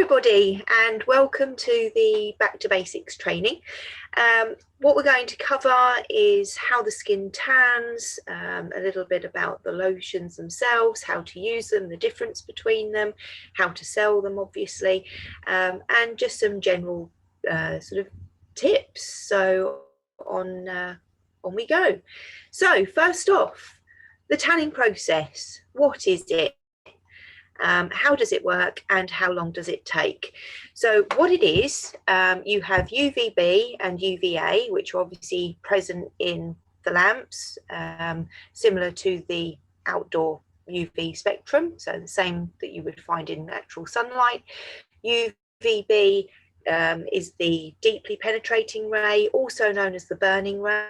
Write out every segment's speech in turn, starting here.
everybody, and welcome to the Back to Basics training. What we're going to cover is how the skin tans, a little bit about the lotions themselves, how to use them, the difference between them, how to sell them obviously, and just some general sort of tips. So on we go. So first off, the tanning process. What is it? How does it work and how long does it take? So what it is, you have UVB and UVA, which are obviously present in the lamps, similar to the outdoor UV spectrum, so the same that you would find in natural sunlight. UVB is the deeply penetrating ray, also known as the burning ray.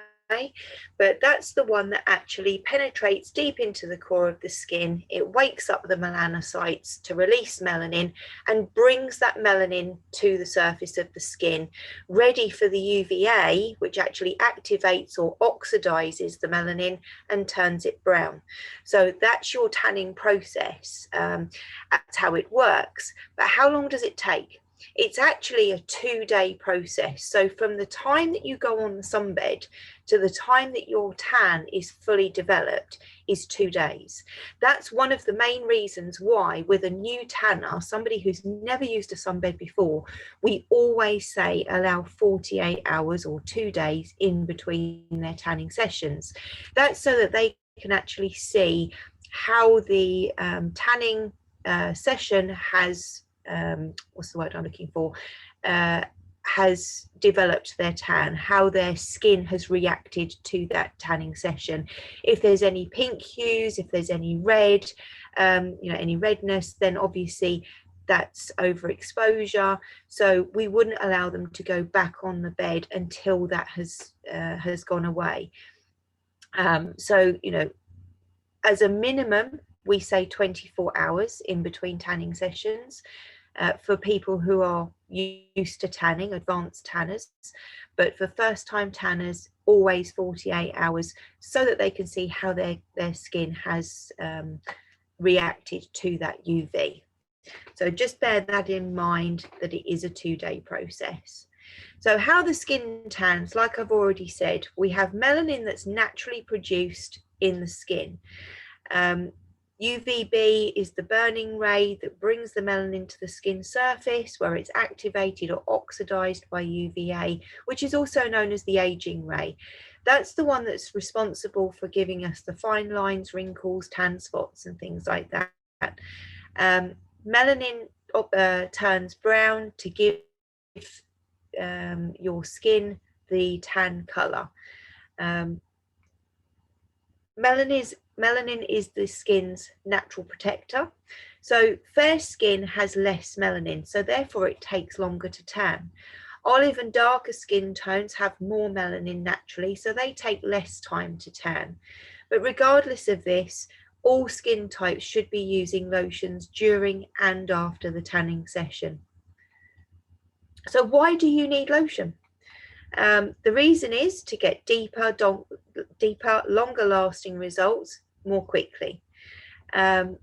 But that's the one that actually penetrates deep into the core of the skin. It wakes up the melanocytes to release melanin and brings that melanin to the surface of the skin, ready for the UVA, which actually activates or oxidizes the melanin and turns it brown. So that's your tanning process. That's how it works. But how long does it take? It's actually a 2-day process. So from the time that you go on the sunbed to the time that your tan is fully developed is 2 days. That's one of the main reasons why with a new tanner, somebody who's never used a sunbed before, we always say allow 48 hours or 2 days in between their tanning sessions. That's so that they can actually see how the tanning session has what's the word I'm looking for, has developed their tan, how their skin has reacted to that tanning session. If there's any pink hues, if there's any red, any redness, then obviously that's overexposure. So we wouldn't allow them to go back on the bed until that has gone away. So, as a minimum, we say 24 hours in between tanning sessions for people who are used to tanning, advanced tanners. But for first-time tanners, always 48 hours so that they can see how their skin has reacted to that UV. So just bear that in mind, that it is a 2-day process. So how the skin tans, like I've already said, we have melanin that's naturally produced in the skin. UVB is the burning ray that brings the melanin to the skin surface, where it's activated or oxidized by UVA, which is also known as the aging ray. That's the one that's responsible for giving us the fine lines, wrinkles, tan spots and things like that. Melanin turns brown to give your skin the tan color. Melanin is the skin's natural protector. So fair skin has less melanin, so therefore it takes longer to tan. Olive and darker skin tones have more melanin naturally, so they take less time to tan. But regardless of this, all skin types should be using lotions during and after the tanning session. So why do you need lotion? The reason is to get deeper, longer lasting results more quickly. And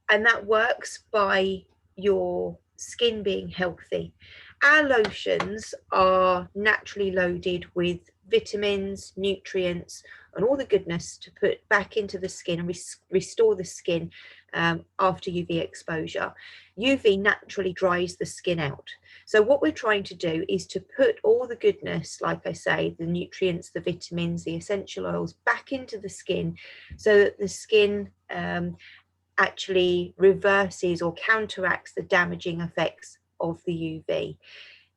that works by your skin being healthy. Our lotions are naturally loaded with vitamins, nutrients, and all the goodness to put back into the skin and restore the skin after UV exposure. UV naturally dries the skin out. So what we're trying to do is to put all the goodness, like I say, the nutrients, the vitamins, the essential oils back into the skin so that the skin actually reverses or counteracts the damaging effects of the UV.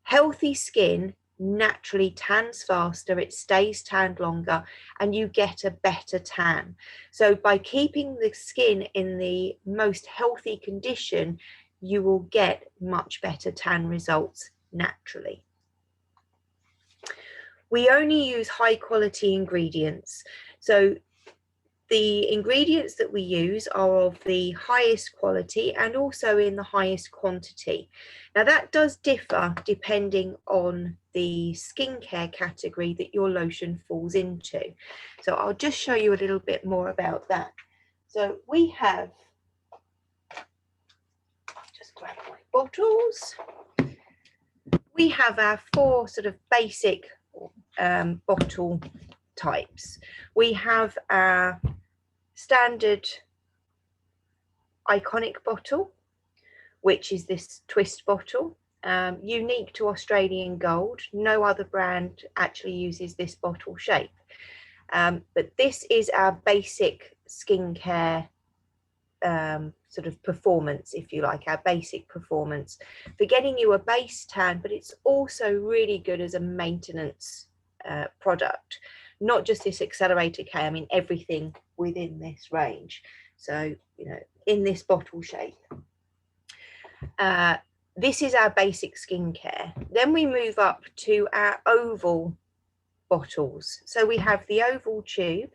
Healthy skin naturally tans faster, it stays tanned longer, and you get a better tan. So by keeping the skin in the most healthy condition, you will get much better tan results naturally. We only use high quality ingredients. So the ingredients that we use are of the highest quality and also in the highest quantity. Now that does differ depending on the skincare category that your lotion falls into. So I'll just show you a little bit more about that. So we have, just grab my bottles. We have our 4 sort of basic bottle types. We have our standard iconic bottle, which is this twist bottle, unique to Australian Gold. No other brand actually uses this bottle shape. But this is our basic skincare sort of performance, if you like, our basic performance for getting you a base tan, but it's also really good as a maintenance product, not just this accelerator K, I mean everything within this range. So, you know, in this bottle shape. This is our basic skincare. Then we move up to our oval bottles. So we have the oval tube,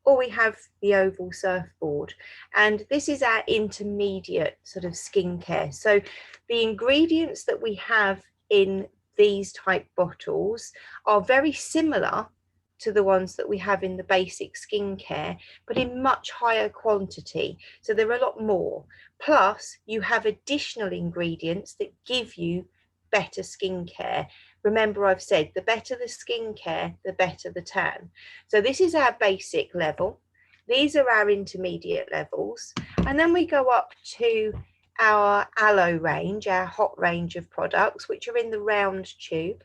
or we have the oval surfboard, and this is our intermediate sort of skincare. So the ingredients that we have in these type bottles are very similar to the ones that we have in the basic skincare, but in much higher quantity. So they're a lot more. Plus, you have additional ingredients that give you better skincare. Remember, I've said the better the skincare, the better the tan. So this is our basic level. These are our intermediate levels. And then we go up to our aloe range, our hot range of products, which are in the round tube.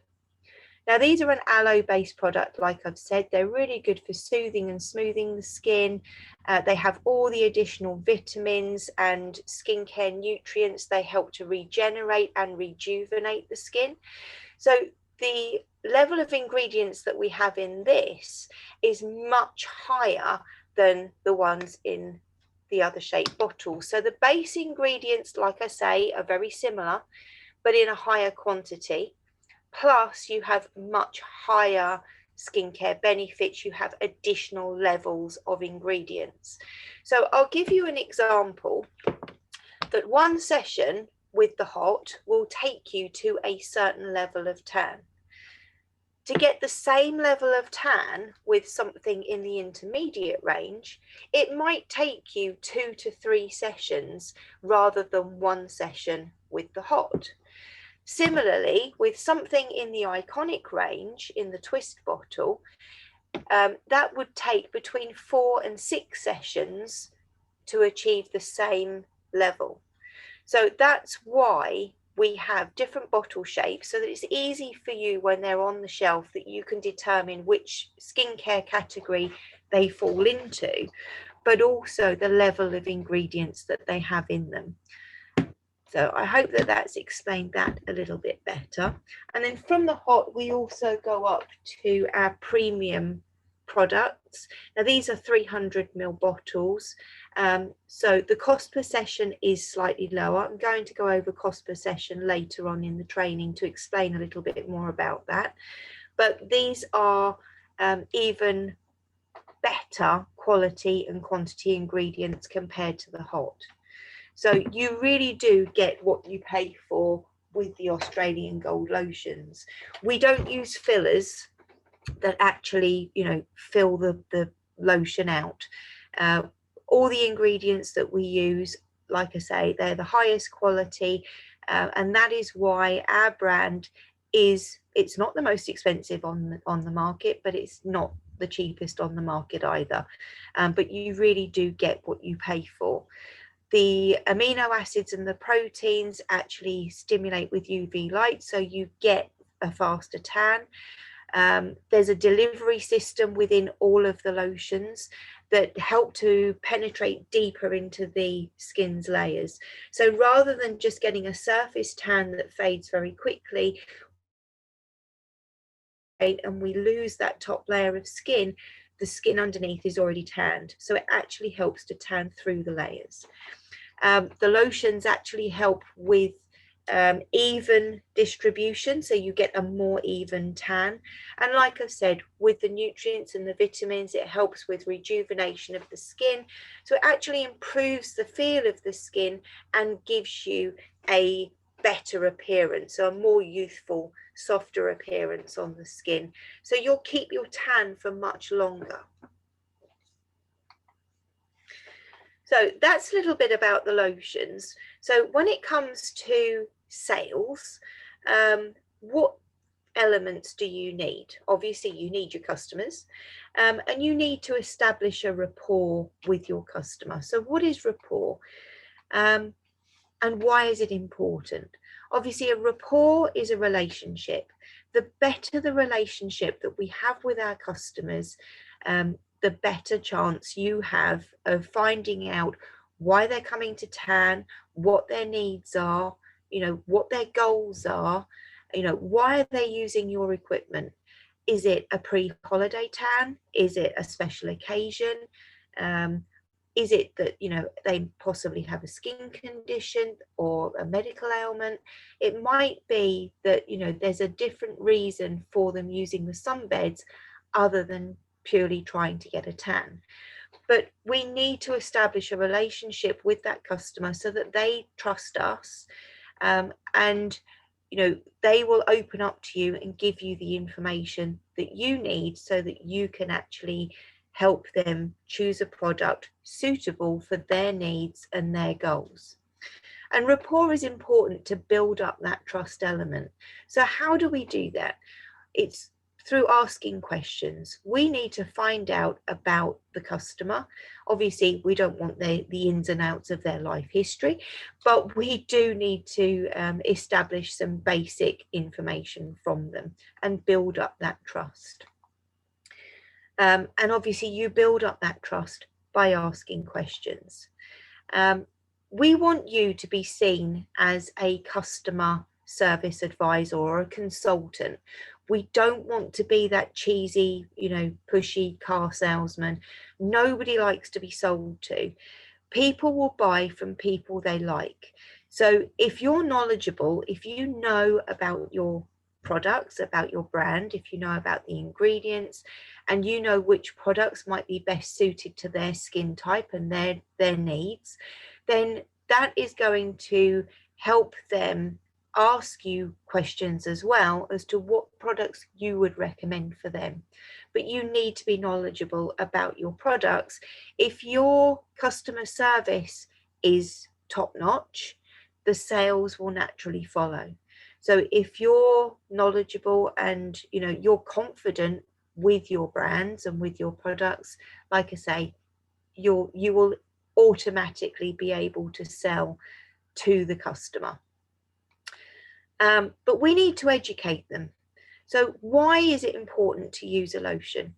Now, these are an aloe-based product, like I've said. They're really good for soothing and smoothing the skin. They have all the additional vitamins and skincare nutrients. They help to regenerate and rejuvenate the skin. So the level of ingredients that we have in this is much higher than the ones in the other shaped bottles. So the base ingredients, like I say, are very similar, but in a higher quantity. Plus, you have much higher skincare benefits. You have additional levels of ingredients. So I'll give you an example that one session with the hot will take you to a certain level of tan. To get the same level of tan with something in the intermediate range, it might take you 2 to 3 sessions rather than 1 session with the hot. Similarly, with something in the iconic range, in the twist bottle, that would take between 4 and 6 sessions to achieve the same level. So that's why we have different bottle shapes, so that it's easy for you when they're on the shelf that you can determine which skincare category they fall into, but also the level of ingredients that they have in them. So I hope that that's explained that a little bit better. And then from the hot, we also go up to our premium products. Now these are 300 ml bottles. So the cost per session is slightly lower. I'm going to go over cost per session later on in the training to explain a little bit more about that. But these are even better quality and quantity ingredients compared to the hot. So you really do get what you pay for with the Australian Gold lotions. We don't use fillers that actually, you know, fill the lotion out. All the ingredients that we use, like I say, they're the highest quality, and that is why our brand is, it's not the most expensive on the market, but it's not the cheapest on the market either. But you really do get what you pay for. The amino acids and the proteins actually stimulate with UV light, so you get a faster tan. There's a delivery system within all of the lotions that help to penetrate deeper into the skin's layers. So rather than just getting a surface tan that fades very quickly, and we lose that top layer of skin, the skin underneath is already tanned. So it actually helps to tan through the layers. The lotions actually help with even distribution, so you get a more even tan. And like I've said, with the nutrients and the vitamins, it helps with rejuvenation of the skin. So it actually improves the feel of the skin and gives you a better appearance, so a more youthful, softer appearance on the skin. So you'll keep your tan for much longer. So that's a little bit about the lotions. So when it comes to sales, what elements do you need? Obviously, you need your customers, and you need to establish a rapport with your customer. So what is rapport? And why is it important? Obviously, a rapport is a relationship. The better the relationship that we have with our customers, the better chance you have of finding out why they're coming to TAN, what their needs are, what their goals are, why are they using your equipment? Is it a pre-holiday TAN? Is it a special occasion? Is it that, they possibly have a skin condition or a medical ailment? It might be that, there's a different reason for them using the sunbeds other than purely trying to get a tan. But we need to establish a relationship with that customer so that they trust us, and they will open up to you and give you the information that you need so that you can actually help them choose a product suitable for their needs and their goals. And rapport is important to build up that trust element. So how do we do that? It's through asking questions. We need to find out about the customer. Obviously, we don't want the ins and outs of their life history, but we do need to establish some basic information from them and build up that trust. And obviously, you build up that trust by asking questions. We want you to be seen as a customer service advisor or a consultant. We don't want to be that cheesy, pushy car salesman. Nobody likes to be sold to. People will buy from people they like. So if you're knowledgeable, if you know about your products, about your brand, if you know about the ingredients, and you know which products might be best suited to their skin type and their needs, then that is going to help them ask you questions as well as to what products you would recommend for them. But you need to be knowledgeable about your products. If your customer service is top notch, the sales will naturally follow. So if you're knowledgeable and you're confident with your brands and with your products, like I say, you will automatically be able to sell to the customer. But we need to educate them. So why is it important to use a lotion?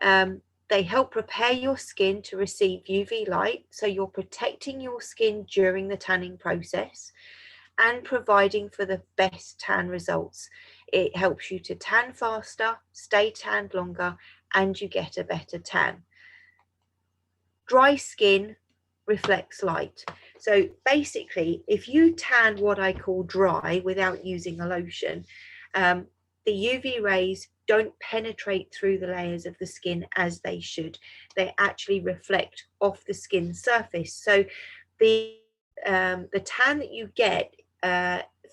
They help prepare your skin to receive UV light, so you're protecting your skin during the tanning process and providing for the best tan results. It helps you to tan faster, stay tanned longer, and you get a better tan. Dry skin reflects light. So basically, if you tan what I call dry without using a lotion, the UV rays don't penetrate through the layers of the skin as they should. They actually reflect off the skin surface. So the tan that you get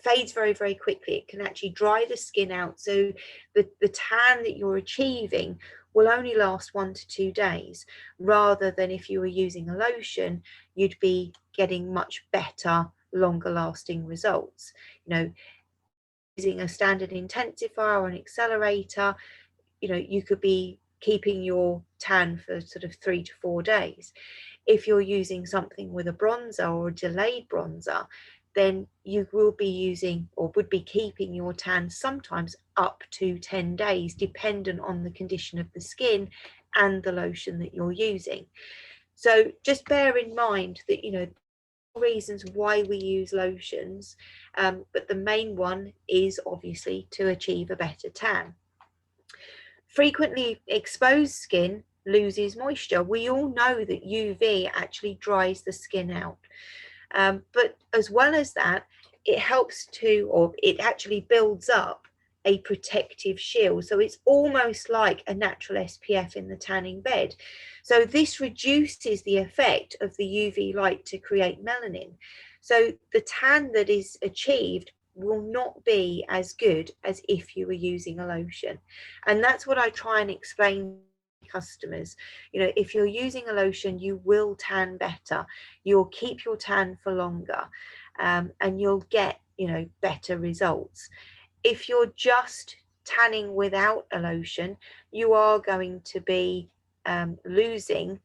fades very, very quickly. It can actually dry the skin out. So the tan that you're achieving will only last 1 to 2 days, rather than if you were using a lotion, you'd be getting much better, longer lasting results. Using a standard intensifier or an accelerator, you could be keeping your tan for sort of 3 to 4 days. If you're using something with a bronzer or a delayed bronzer, then you will be using or would be keeping your tan sometimes up to 10 days, dependent on the condition of the skin and the lotion that you're using. So just bear in mind that, reasons why we use lotions, but the main one is obviously to achieve a better tan. Frequently exposed skin loses moisture. We all know that UV actually dries the skin out. But as well as that, it helps to, or it actually builds up a protective shield. So it's almost like a natural SPF in the tanning bed. So this reduces the effect of the UV light to create melanin. So the tan that is achieved will not be as good as if you were using a lotion. And that's what I try and explain customers. You know, if you're using a lotion, you will tan better, you'll keep your tan for longer, and you'll get, you know, better results. If you're just tanning without a lotion, you are going to be losing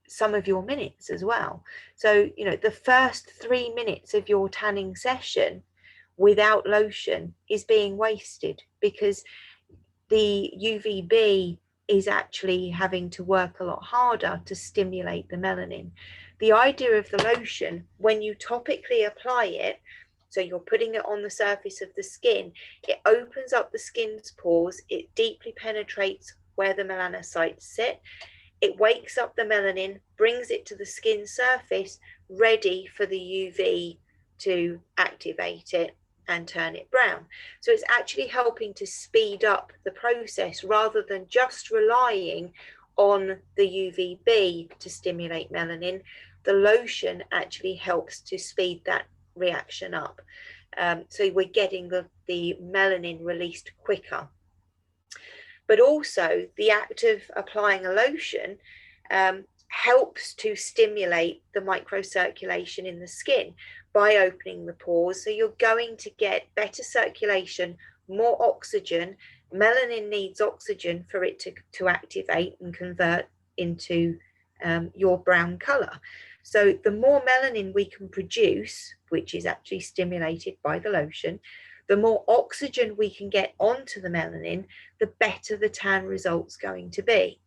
some of your minutes as well. So, you know, the first 3 minutes of your tanning session without lotion is being wasted, because the UVB is actually having to work a lot harder to stimulate the melanin. The idea of the lotion, when you topically apply it, so you're putting it on the surface of the skin, it opens up the skin's pores, it deeply penetrates where the melanocytes sit, it wakes up the melanin, brings it to the skin surface, ready for the UV to activate it and turn it brown. So it's actually helping to speed up the process rather than just relying on the UVB to stimulate melanin. The lotion actually helps to speed that reaction up. So we're getting the melanin released quicker. But also the act of applying a lotion helps to stimulate the microcirculation in the skin by opening the pores. So you're going to get better circulation, more oxygen. Melanin needs oxygen for it to activate and convert into your brown color. So the more melanin we can produce, which is actually stimulated by the lotion, the more oxygen we can get onto the melanin, the better the tan result's going to be.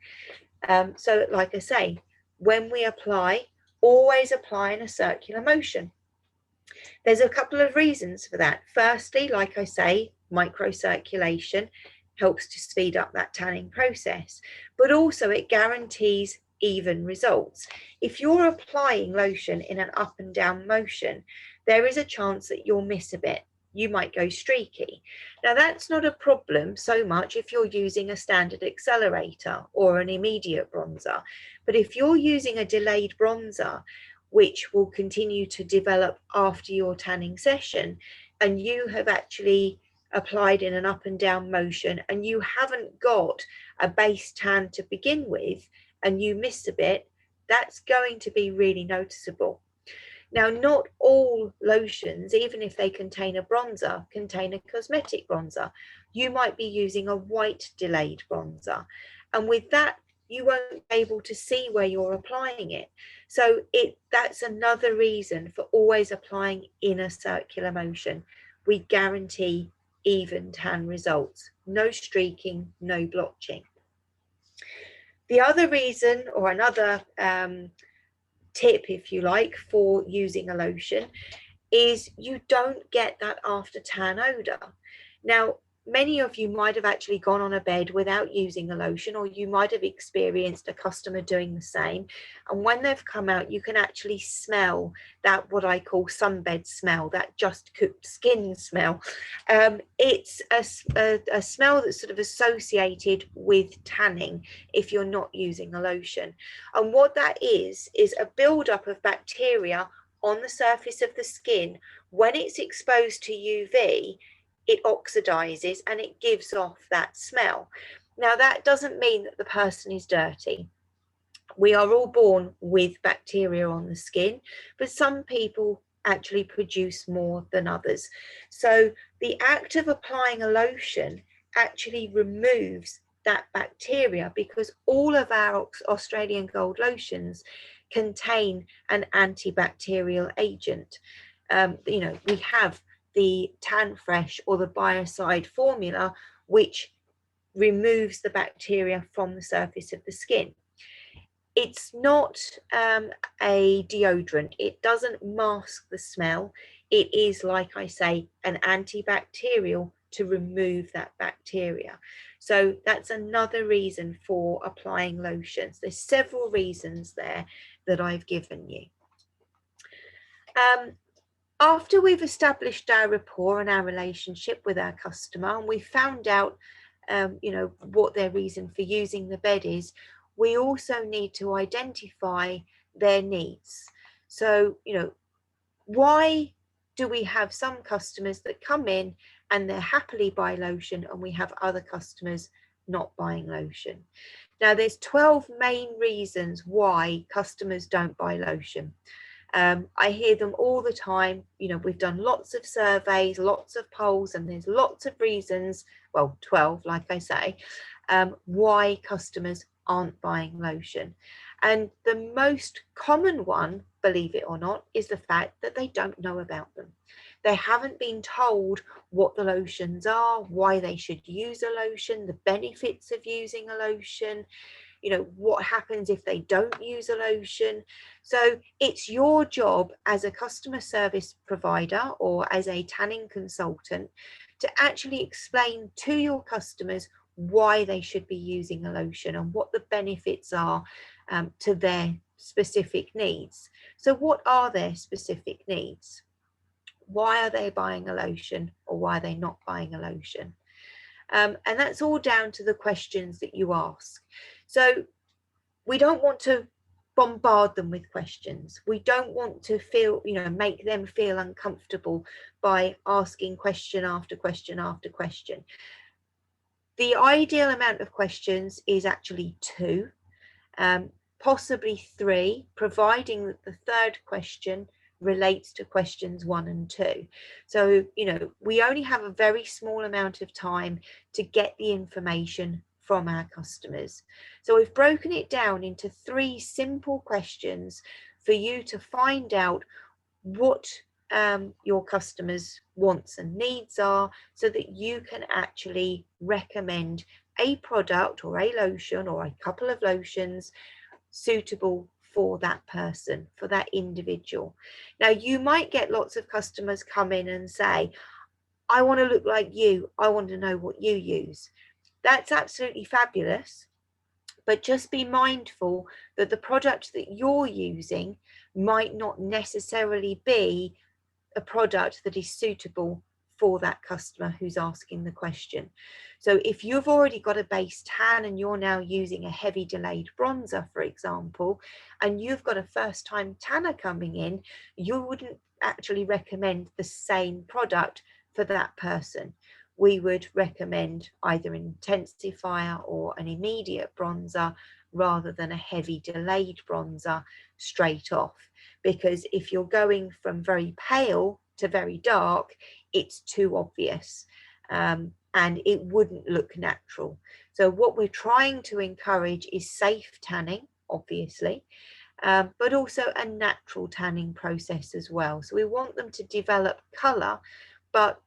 So like I say, when we apply, always apply in a circular motion. There's a couple of reasons for that. Firstly, like I say, microcirculation helps to speed up that tanning process, but also it guarantees even results. If you're applying lotion in an up and down motion, there is a chance that you'll miss a bit. You might go streaky. Now that's not a problem so much if you're using a standard accelerator or an immediate bronzer, but if you're using a delayed bronzer, which will continue to develop after your tanning session, and you have actually applied in an up and down motion and you haven't got a base tan to begin with, and you miss a bit, that's going to be really noticeable. Now, not all lotions, even if they contain a bronzer, contain a cosmetic bronzer. You might be using a white delayed bronzer, and with that, you won't be able to see where you're applying it. So that's another reason for always applying in a circular motion. We guarantee even tan results, no streaking, no blotching. The other reason, or another tip, if you like, for using a lotion is you don't get that after tan odor. Now, many of you might have actually gone on a bed without using a lotion, or you might have experienced a customer doing the same. And when they've come out, you can actually smell that, what I call sunbed smell, that just cooked skin smell. It's a smell that's sort of associated with tanning if you're not using a lotion. And what that is a buildup of bacteria on the surface of the skin. When it's exposed to UV, it oxidizes and it gives off that smell. Now, that doesn't mean that the person is dirty. We are all born with bacteria on the skin, but some people actually produce more than others. So the act of applying a lotion actually removes that bacteria, because all of our Australian Gold lotions contain an antibacterial agent. You know, we have the Tan Fresh or the Biocide formula, which removes the bacteria from the surface of the skin. It's not a deodorant. It doesn't mask the smell. It is, like I say, an antibacterial to remove that bacteria. So that's another reason for applying lotions. There's several reasons there that I've given you. After we've established our rapport and our relationship with our customer, and we've found out, you know, what their reason for using the bed is, we also need to identify their needs. So, you know, why do we have some customers that come in and they're happily buy lotion, and we have other customers not buying lotion? Now, there's 12 main reasons why customers don't buy lotion. I hear them all the time. You know, we've done lots of surveys, lots of polls, and there's lots of reasons, well, 12, like I say, why customers aren't buying lotion. And the most common one, believe it or not, is the fact that they don't know about them. They haven't been told what the lotions are, why they should use a lotion, the benefits of using a lotion, you know, what happens if they don't use a lotion. So it's your job as a customer service provider or as a tanning consultant to actually explain to your customers why they should be using a lotion and what the benefits are to their specific needs. So what are their specific needs? Why are they buying a lotion, or why are they not buying a lotion? And that's all down to the questions that you ask. So we don't want to bombard them with questions. We don't want to feel, you know, make them feel uncomfortable by asking question after question after question. The ideal amount of questions is actually 2, possibly 3, providing that the third question relates to questions 1 and 2. So, you know, we only have a very small amount of time to get the information from our customers. So we've broken it down into 3 simple questions for you to find out what your customers' wants and needs are, so that you can actually recommend a product or a lotion or a couple of lotions suitable for that person, for that individual. Now, you might get lots of customers come in and say, I want to look like you, I want to know what you use. That's absolutely fabulous, but just be mindful that the product that you're using might not necessarily be a product that is suitable for that customer who's asking the question. So if you've already got a base tan and you're now using a heavy delayed bronzer, for example, and you've got a first time tanner coming in, you wouldn't actually recommend the same product for that person. We would recommend either an intensifier or an immediate bronzer rather than a heavy delayed bronzer straight off. Because if you're going from very pale to very dark, it's too obvious and it wouldn't look natural. So what we're trying to encourage is safe tanning, obviously, but also a natural tanning process as well. So we want them to develop colour, but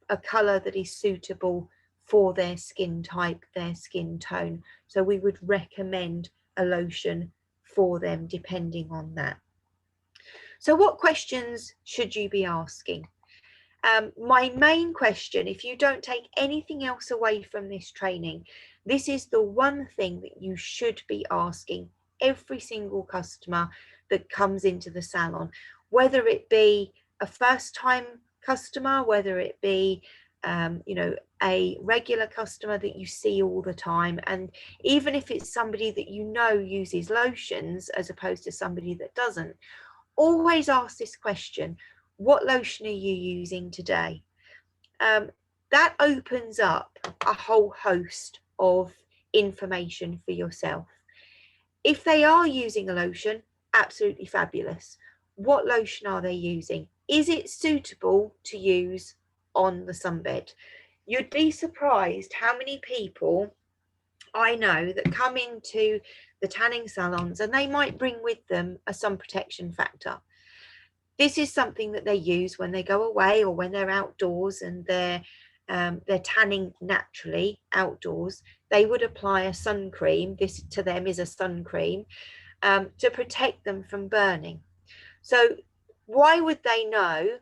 a colour that is suitable for their skin type, their skin tone. So we would recommend a lotion for them depending on that. So what questions should you be asking? My main question, if you don't take anything else away from this training, this is the one thing that you should be asking every single customer that comes into the salon, whether it be a first time customer, whether it be you know, a regular customer that you see all the time, and even if it's somebody that you know uses lotions as opposed to somebody that doesn't, always ask this question: what lotion are you using today? That opens up a whole host of information for yourself. If they are using a lotion, absolutely fabulous. What lotion are they using? Is it suitable to use on the sunbed? You'd be surprised how many people I know that come into the tanning salons and they might bring with them a sun protection factor. This is something that they use when they go away or when they're outdoors and they're tanning naturally outdoors. They would apply a sun cream. This to them is a sun cream to protect them from burning. So why would they know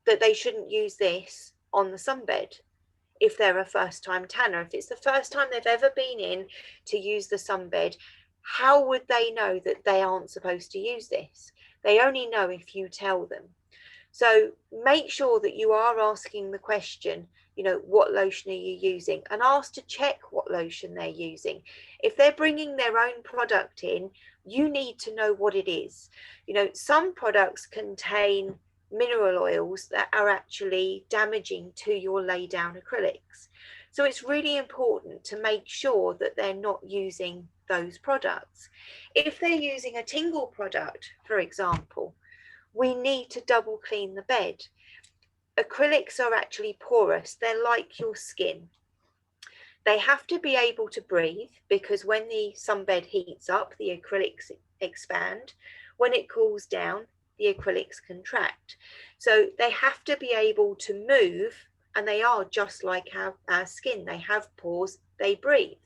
that they shouldn't use this on the sunbed if they're a first-time tanner? If it's the first time they've ever been in to use the sunbed, how would they know that they aren't supposed to use this? They only know if you tell them. So make sure that you are asking the question, you know, what lotion are you using? And ask to check what lotion they're using. If they're bringing their own product in, you need to know what it is. You know, some products contain mineral oils that are actually damaging to your lay down acrylics. So it's really important to make sure that they're not using those products. If they're using a tingle product, for example, we need to double clean the bed. Acrylics are actually porous. They're like your skin. They have to be able to breathe, because when the sunbed heats up, the acrylics expand. When it cools down, the acrylics contract. So they have to be able to move, and they are just like our skin. They have pores, they breathe.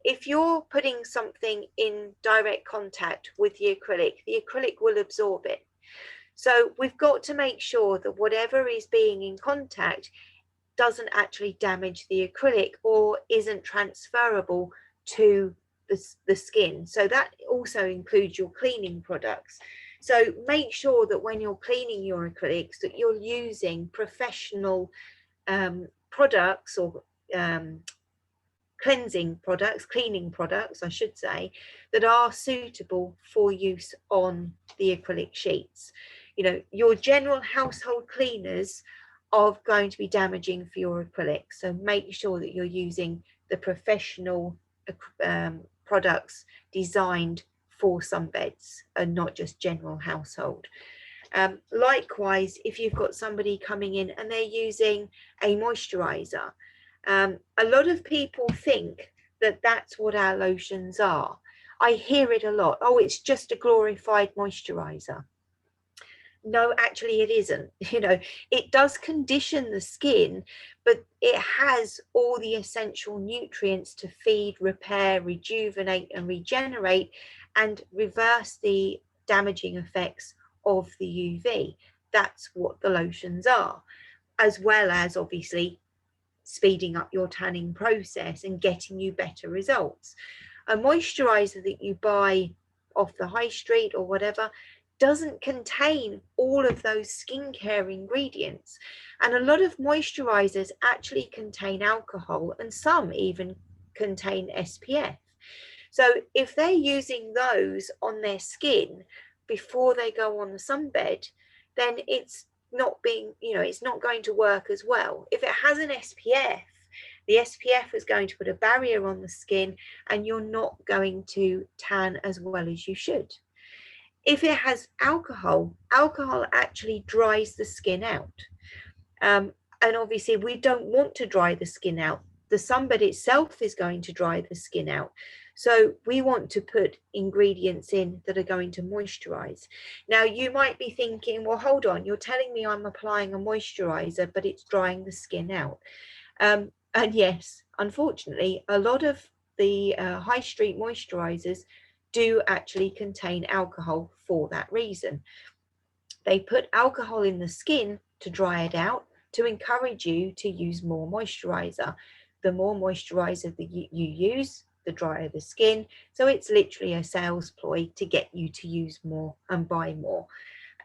If you're putting something in direct contact with the acrylic will absorb it. So we've got to make sure that whatever is being in contact doesn't actually damage the acrylic or isn't transferable to the skin. So that also includes your cleaning products. So make sure that when you're cleaning your acrylics that you're using professional products, or cleaning products, I should say, that are suitable for use on the acrylic sheets. You know, your general household cleaners are going to be damaging for your acrylic. So make sure that you're using the professional products designed for sunbeds and not just general household. Likewise, if you've got somebody coming in and they're using a moisturizer, a lot of people think that that's what our lotions are. I hear it a lot. Oh, it's just a glorified moisturizer. No, actually it isn't. You know, it does condition the skin, but it has all the essential nutrients to feed, repair, rejuvenate and regenerate and reverse the damaging effects of the UV. That's what the lotions are, as well as obviously speeding up your tanning process and getting you better results. A moisturizer that you buy off the high street or whatever doesn't contain all of those skincare ingredients. And a lot of moisturizers actually contain alcohol, and some even contain SPF. So if they're using those on their skin before they go on the sunbed, then it's not being, you know, it's not going to work as well. If it has an SPF, the SPF is going to put a barrier on the skin and you're not going to tan as well as you should. If it has alcohol, alcohol actually dries the skin out. And obviously we don't want to dry the skin out. The sunbed itself is going to dry the skin out. So we want to put ingredients in that are going to moisturize. Now you might be thinking, well, hold on, you're telling me I'm applying a moisturizer, but it's drying the skin out. And yes, unfortunately, a lot of the high street moisturizers do actually contain alcohol for that reason. They put alcohol in the skin to dry it out, to encourage you to use more moisturizer. The more moisturizer that you use, the drier the skin. So it's literally a sales ploy to get you to use more and buy more.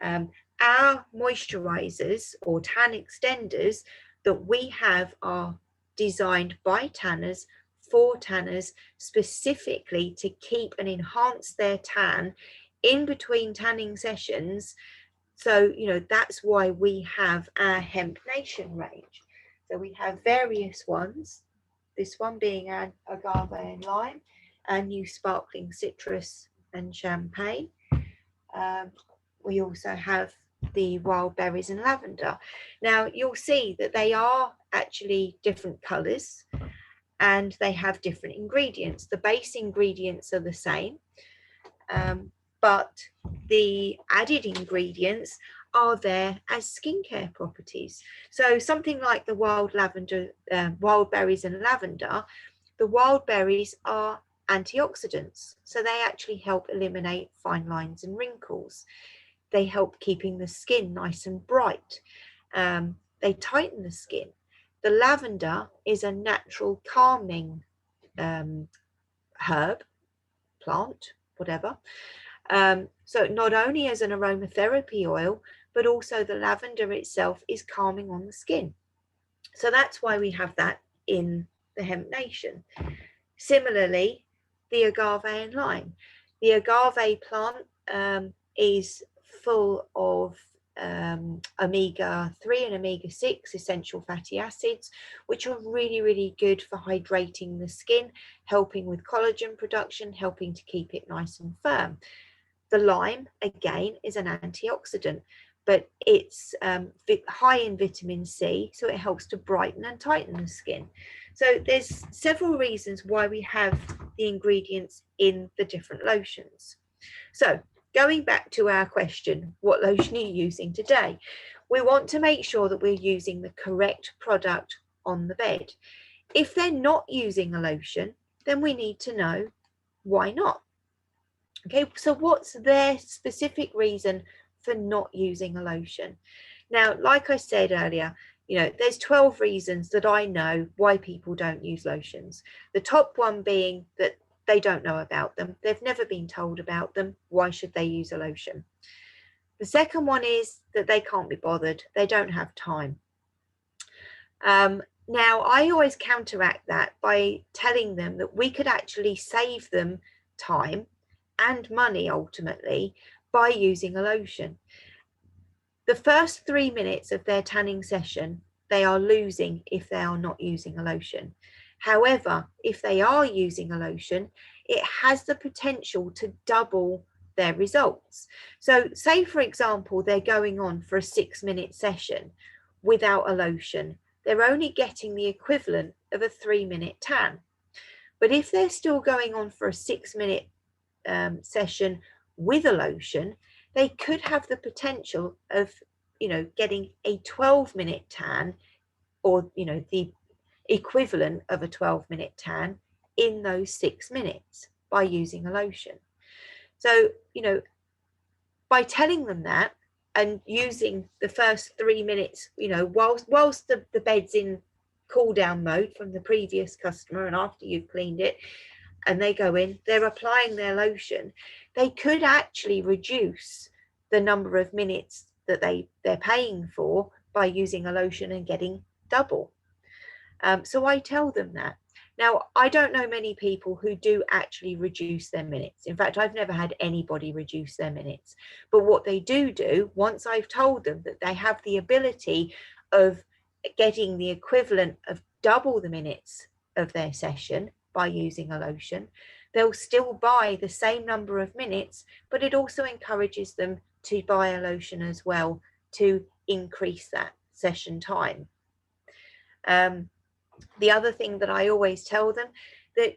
Our moisturizers or tan extenders that we have are designed by tanners for tanners, specifically to keep and enhance their tan in between tanning sessions. So, you know, that's why we have our Hemp Nation range. So we have various ones, this one being our agave and lime, our new sparkling citrus and champagne. We also have the wild berries and lavender. Now you'll see that they are actually different colors and they have different ingredients. The base ingredients are the same, but the added ingredients are there as skincare properties. So something like the wild berries and lavender, the wild berries are antioxidants. So they actually help eliminate fine lines and wrinkles. They help keeping the skin nice and bright. They tighten the skin. The lavender is a natural calming herb, plant, whatever. So not only as an aromatherapy oil, but also the lavender itself is calming on the skin. So that's why we have that in the Hemp Nation. Similarly, the agave and lime. The agave plant is full of omega-3 and omega-6 essential fatty acids, which are really, really good for hydrating the skin, helping with collagen production, helping to keep it nice and firm. The lime, again, is an antioxidant, but it's high in vitamin C, so it helps to brighten and tighten the skin. So there's several reasons why we have the ingredients in the different lotions. So going back to our question, what lotion are you using today? We want to make sure that we're using the correct product on the bed. If they're not using a lotion, then we need to know why not. Okay, so what's their specific reason for not using a lotion? Now, like I said earlier, there's 12 reasons that I know why people don't use lotions. The top one being that they don't know about them. They've never been told about them. Why should they use a lotion? The second one is that they can't be bothered. They don't have time. Now, I always counteract that by telling them that we could actually save them time and money ultimately by using a lotion. The first 3 minutes of their tanning session, they are losing if they are not using a lotion. However, if they are using a lotion, it has the potential to double their results. So say, for example, they're going on for a 6-minute session without a lotion. They're only getting the equivalent of a 3-minute tan. But if they're still going on for a 6-minute session with a lotion, they could have the potential of getting a 12-minute tan, or the equivalent of a 12-minute tan in those 6 minutes by using a lotion. So by telling them that and using the first 3 minutes, whilst the bed's in cool down mode from the previous customer, and after you've cleaned it and they go in, they're applying their lotion, they could actually reduce the number of minutes that they're paying for by using a lotion and getting double. So I tell them that. Now, I don't know many people who do actually reduce their minutes. In fact, I've never had anybody reduce their minutes. But what they do, once I've told them that they have the ability of getting the equivalent of double the minutes of their session by using a lotion, they'll still buy the same number of minutes, but it also encourages them to buy a lotion as well to increase that session time. The other thing that I always tell them, that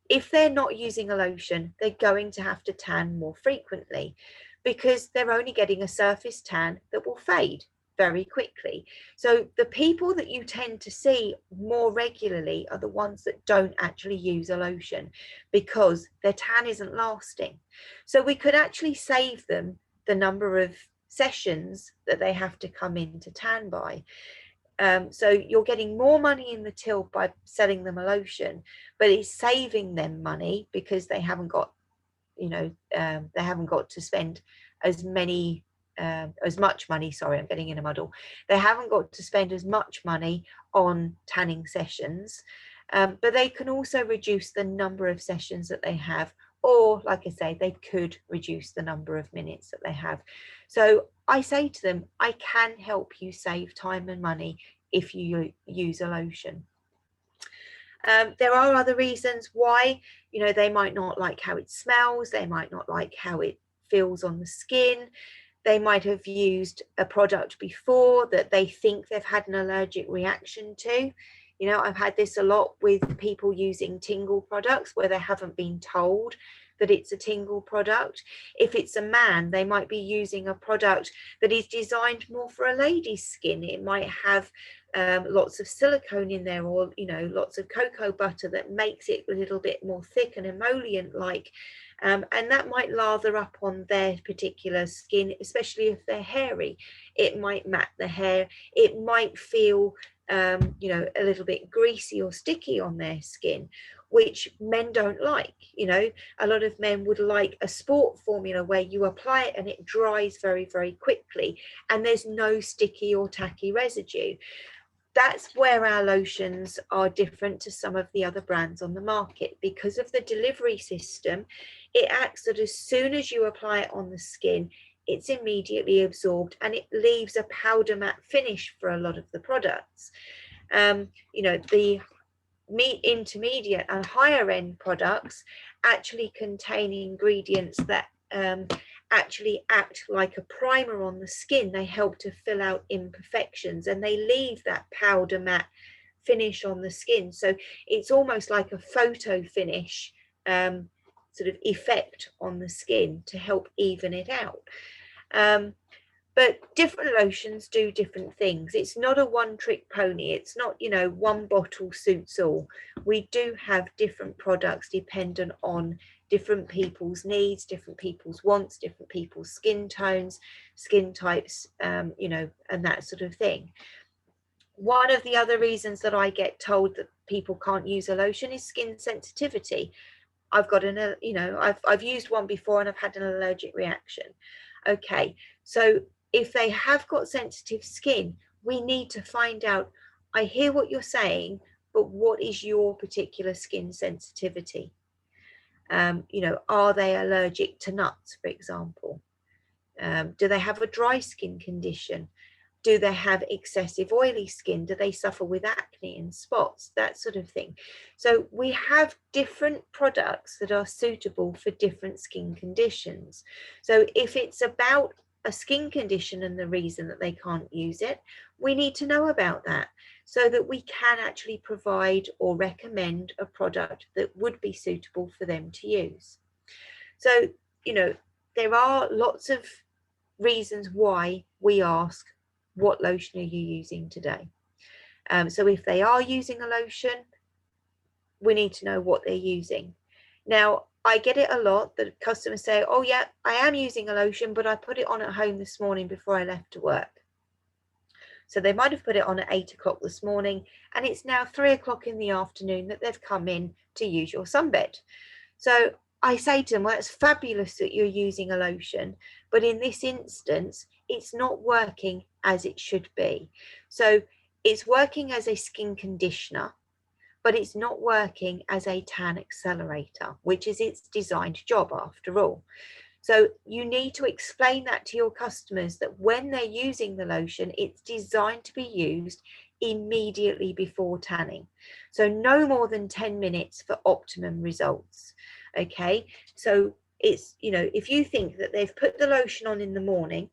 if they're not using a lotion, they're going to have to tan more frequently, because they're only getting a surface tan that will fade very quickly. So the people that you tend to see more regularly are the ones that don't actually use a lotion, because their tan isn't lasting. So we could actually save them the number of sessions that they have to come in to tan by. So you're getting more money in the till by selling them a lotion, but it's saving them money because they haven't got, they haven't got to spend as much money. Sorry, I'm getting in a muddle. They haven't got to spend as much money on tanning sessions, but they can also reduce the number of sessions that they have, or like I say, they could reduce the number of minutes that they have. So I say to them, I can help you save time and money if you use a lotion. There are other reasons why, they might not like how it smells, they might not like how it feels on the skin. They might have used a product before that they think they've had an allergic reaction to. I've had this a lot with people using tingle products where they haven't been told that it's a tingle product. If it's a man, they might be using a product that is designed more for a lady's skin. It might have lots of silicone in there, or lots of cocoa butter that makes it a little bit more thick and emollient like, and that might lather up on their particular skin, especially if they're hairy. It might mat the hair. It might feel a little bit greasy or sticky on their skin, which men don't like. A lot of men would like a sport formula where you apply it and it dries very, very quickly and there's no sticky or tacky residue. That's where our lotions are different to some of the other brands on the market. Because of the delivery system, it acts that as soon as you apply it on the skin, it's immediately absorbed and it leaves a powder matte finish for a lot of the products. You know, the intermediate and higher end products actually contain ingredients that actually act like a primer on the skin. They help to fill out imperfections and they leave that powder matte finish on the skin. So it's almost like a photo finish sort of effect on the skin to help even it out. But different lotions do different things. It's not a one-trick pony. It's not, you know, one bottle suits all. We do have different products dependent on different people's needs, different people's wants, different people's skin tones, skin types, you know, and that sort of thing. One of the other reasons that I get told that people can't use a lotion is skin sensitivity. I've got an, you know, I've used one before and I've had an allergic reaction. Okay, so if they have got sensitive skin, we need to find out, I hear what you're saying, but what is your particular skin sensitivity? You know, are they allergic to nuts, for example? Do they have a dry skin condition? Do they have excessive oily skin? Do they suffer with acne and spots? That sort of thing. So we have different products that are suitable for different skin conditions. So if it's about a skin condition and the reason that they can't use it, we need to know about that so that we can actually provide or recommend a product that would be suitable for them to use. So, you know, there are lots of reasons why we ask, what lotion are you using today? So if they are using a lotion, we need to know what they're using. Now, I get it a lot that customers say, oh yeah, I am using a lotion, but I put it on at home this morning before I left to work. So they might have put it on at 8 o'clock this morning and it's now 3 o'clock in the afternoon that they've come in to use your sunbed. So I say to them, well, it's fabulous that you're using a lotion, but in this instance, it's not working as it should be. So it's working as a skin conditioner, but it's not working as a tan accelerator, which is its designed job after all. So you need to explain that to your customers that when they're using the lotion, it's designed to be used immediately before tanning. So no more than 10 minutes for optimum results. Okay, so it's, you know, if you think that they've put the lotion on in the morning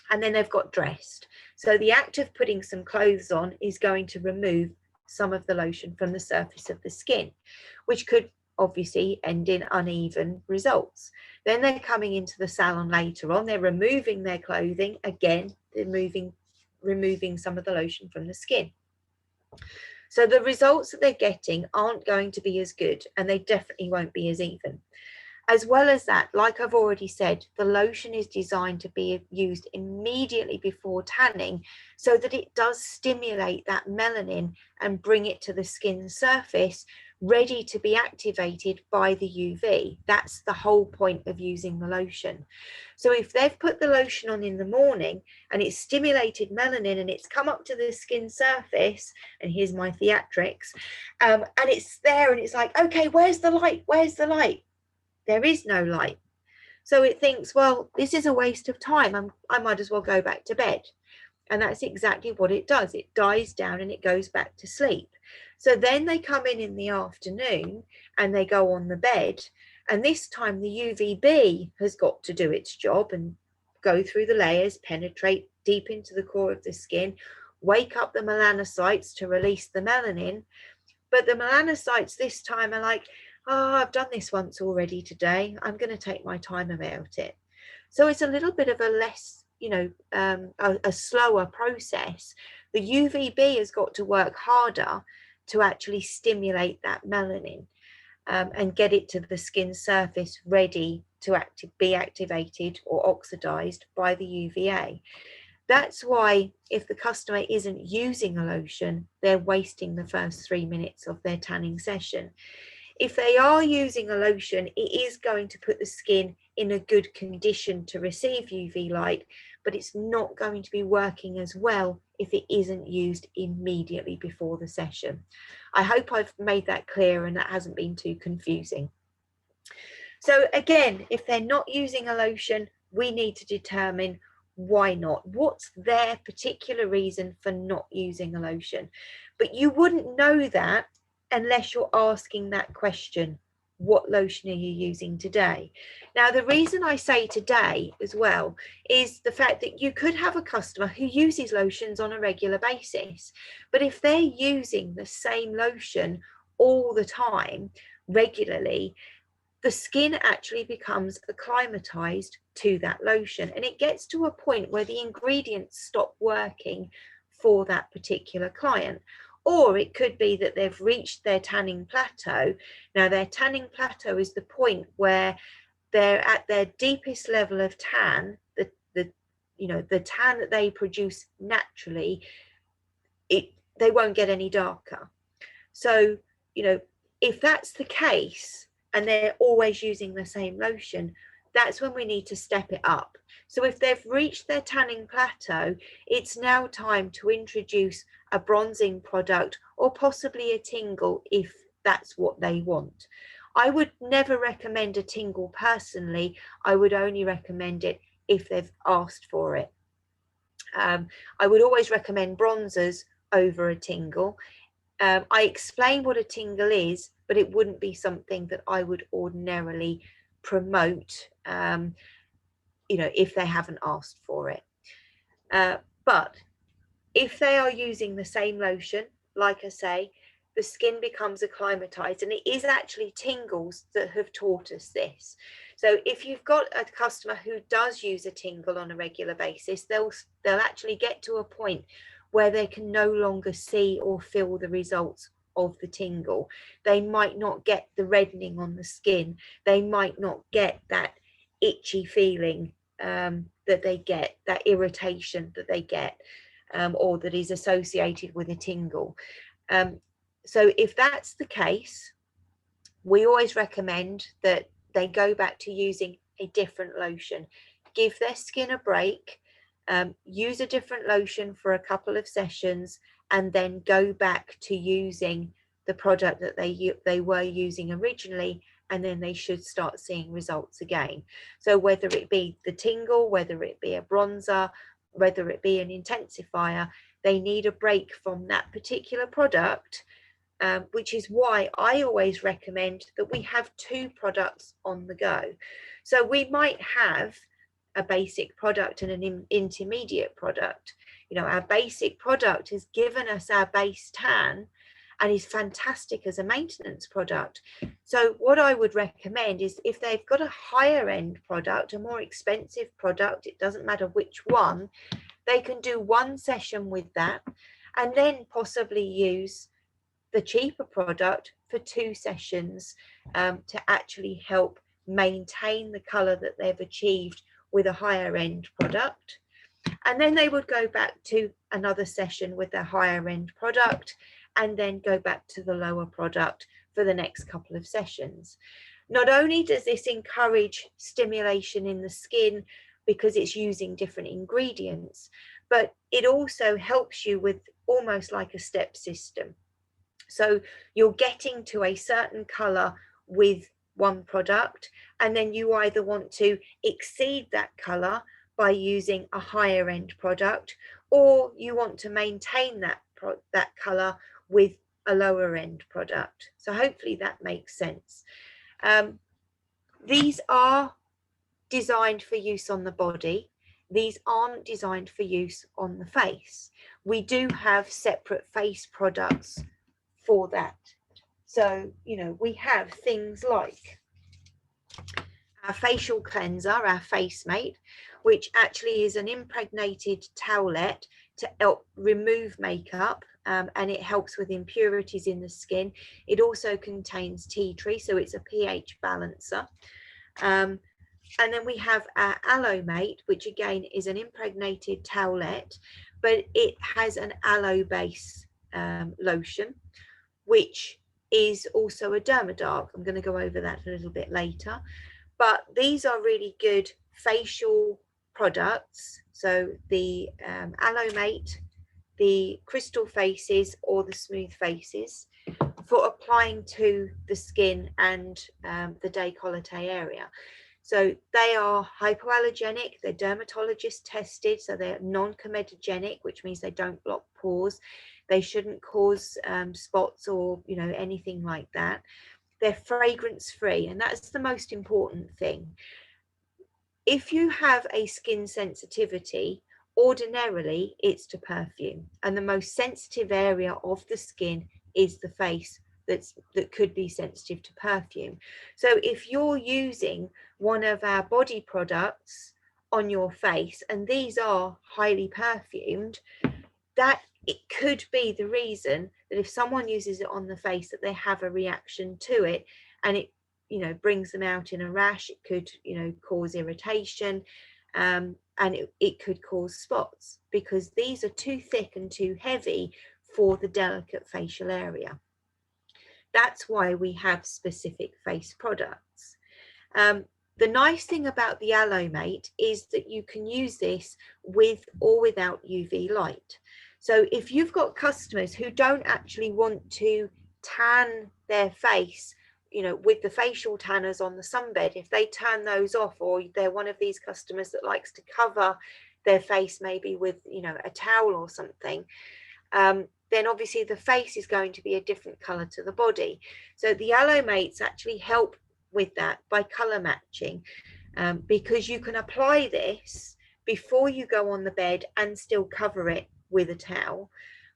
and then they've got dressed, so the act of putting some clothes on is going to remove some of the lotion from the surface of the skin, which could obviously end in uneven results. Then they're coming into the salon later on, they're removing their clothing, again, they're removing some of the lotion from the skin. So the results that they're getting aren't going to be as good, and they definitely won't be as even. As well as that, like I've already said, the lotion is designed to be used immediately before tanning so that it does stimulate that melanin and bring it to the skin surface, ready to be activated by the UV. That's the whole point of using the lotion. So if they've put the lotion on in the morning and it's stimulated melanin and it's come up to the skin surface, and here's my theatrics, and it's there and it's like, okay, where's the light? Where's the light? There is no light. So it thinks, well, this is a waste of time. I might as well go back to bed. And that's exactly what it does. It dies down and it goes back to sleep. So then they come in the afternoon and they go on the bed. And this time the UVB has got to do its job and go through the layers, penetrate deep into the core of the skin, wake up the melanocytes to release the melanin. But the melanocytes this time are like, oh, I've done this once already today. I'm going to take my time about it. So it's a little bit of a less, you know, a slower process. The UVB has got to work harder to actually stimulate that melanin and get it to the skin surface ready to be activated or oxidized by the UVA. That's why if the customer isn't using a lotion, they're wasting the first 3 minutes of their tanning session. If they are using a lotion, it is going to put the skin in a good condition to receive UV light, but it's not going to be working as well if it isn't used immediately before the session. I hope I've made that clear and that hasn't been too confusing. So again, if they're not using a lotion, we need to determine why not. What's their particular reason for not using a lotion? But you wouldn't know that unless you're asking that question. What lotion are you using today? Now, the reason I say today as well is the fact that you could have a customer who uses lotions on a regular basis, but if they're using the same lotion all the time, regularly, the skin actually becomes acclimatized to that lotion, and it gets to a point where the ingredients stop working for that particular client. Or it could be that they've reached their tanning plateau. Now, their tanning plateau is the point where they're at their deepest level of tan, the tan that they produce naturally, they won't get any darker. So, if that's the case and they're always using the same lotion, that's when we need to step it up. So if they've reached their tanning plateau, it's now time to introduce a bronzing product or possibly a tingle if that's what they want. I would never recommend a tingle personally. I would only recommend it if they've asked for it. I would always recommend bronzers over a tingle. I explain what a tingle is, but it wouldn't be something that I would ordinarily promote, if they haven't asked for it. But if they are using the same lotion, like I say, the skin becomes acclimatized, and it is actually tingles that have taught us this. So if you've got a customer who does use a tingle on a regular basis, they'll actually get to a point where they can no longer see or feel the results of the tingle. They might not get the reddening on the skin. They might not get that itchy feeling that they get, that irritation that they get, or that is associated with a tingle. So if that's the case, we always recommend that they go back to using a different lotion. Give their skin a break, use a different lotion for a couple of sessions, and then go back to using the product that they were using originally, and then they should start seeing results again. So whether it be the tingle, whether it be a bronzer, whether it be an intensifier, they need a break from that particular product, which is why I always recommend that we have 2 products on the go. So we might have a basic product and an intermediate product. Our basic product has given us our base tan and is fantastic as a maintenance product. So what I would recommend is, if they've got a higher end product, a more expensive product, it doesn't matter which one, they can do 1 session with that and then possibly use the cheaper product for 2 sessions to actually help maintain the color that they've achieved with a higher end product. And then they would go back to another session with their higher end product, and then go back to the lower product for the next couple of sessions. Not only does this encourage stimulation in the skin because it's using different ingredients, but it also helps you with almost like a step system. So you're getting to a certain color with one product, and then you either want to exceed that color by using a higher end product, or you want to maintain that color with a lower end product. So hopefully that makes sense. These are designed for use on the body. These aren't designed for use on the face. We do have separate face products for that. So, we have things like our facial cleanser, our Face Mate, which actually is an impregnated towelette to help remove makeup, and it helps with impurities in the skin. It also contains tea tree, so it's a pH balancer. And then we have our Aloe Mate, which again is an impregnated towelette, but it has an aloe base lotion, which is also a dermadark. I'm going to go over that a little bit later. But these are really good facial products. So the Aloe Mate, the Crystal Faces or the Smooth Faces, for applying to the skin and the décolleté area. So they are hypoallergenic, they're dermatologist tested, so they're non-comedogenic, which means they don't block pores. They shouldn't cause spots or, you know, anything like that. They're fragrance free, and that's the most important thing. If you have a skin sensitivity, ordinarily it's to perfume, and the most sensitive area of the skin is the face that could be sensitive to perfume. So if you're using one of our body products on your face, and these are highly perfumed, that it could be the reason that if someone uses it on the face that they have a reaction to it, and it, you know, brings them out in a rash. It could, you know, cause irritation, and it could cause spots, because these are too thick and too heavy for the delicate facial area. That's why we have specific face products. The nice thing about the Aloe Mate is that you can use this with or without UV light. So if you've got customers who don't actually want to tan their face, you know, with the facial tanners on the sunbed, if they turn those off, or they're one of these customers that likes to cover their face maybe with, you know, a towel or something, then obviously the face is going to be a different color to the body. So the Aloe Mates actually help with that by color matching, because you can apply this before you go on the bed and still cover it with a towel,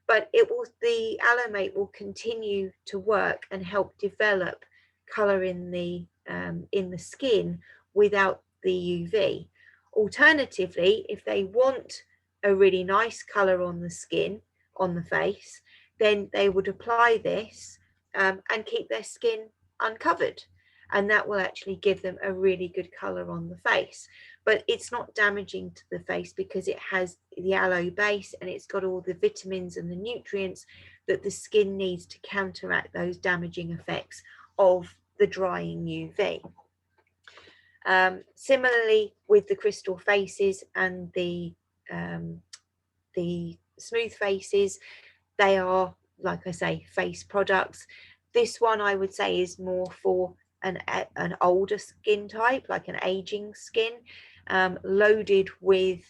but the Aloe Mate will continue to work and help develop color in the skin without the UV. Alternatively, if they want a really nice color on the skin, on the face, then they would apply this and keep their skin uncovered, and that will actually give them a really good color on the face. But it's not damaging to the face because it has the aloe base, and it's got all the vitamins and the nutrients that the skin needs to counteract those damaging effects of the drying UV. Similarly with the crystal faces and the smooth faces, they are, like I say, face products. This one I would say is more for an older skin type, like an aging skin, loaded with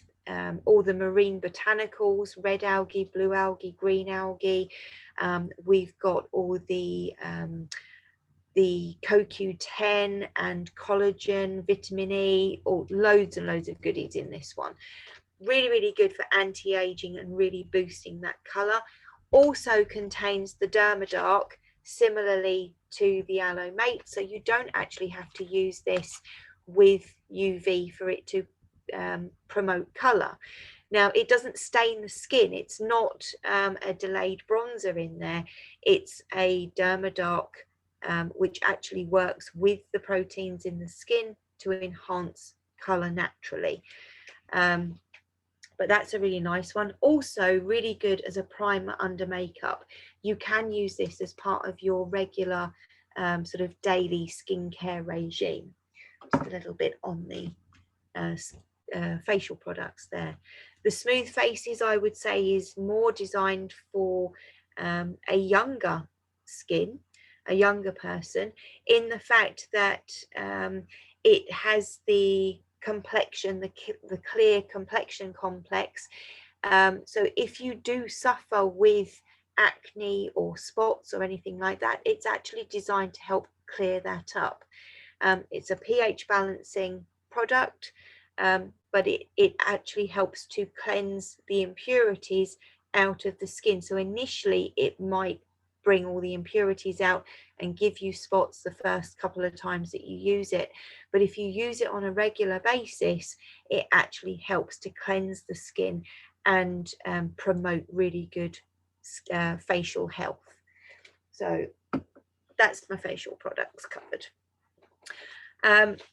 all the marine botanicals, red algae, blue algae, green algae. We've got all the CoQ10 and collagen, vitamin E, or loads and loads of goodies in this one. Really, really good for anti-aging and really boosting that color. Also contains the Dermadark, similarly to the Aloe Mate, so you don't actually have to use this with UV for it to promote color. Now, it doesn't stain the skin. It's not a delayed bronzer in there. It's a Dermadark, which actually works with the proteins in the skin to enhance color naturally. But that's a really nice one. Also really good as a primer under makeup. You can use this as part of your regular sort of daily skincare regime. Just a little bit on the facial products there. The smooth faces, I would say, is more designed for a younger skin, a younger person, in the fact that it has the complexion, the clear complexion complex. So if you do suffer with acne or spots or anything like that, it's actually designed to help clear that up. It's a pH balancing product, but it actually helps to cleanse the impurities out of the skin. So initially it might bring all the impurities out and give you spots the first couple of times that you use it, but if you use it on a regular basis, it actually helps to cleanse the skin and promote really good facial health. So that's my facial products covered.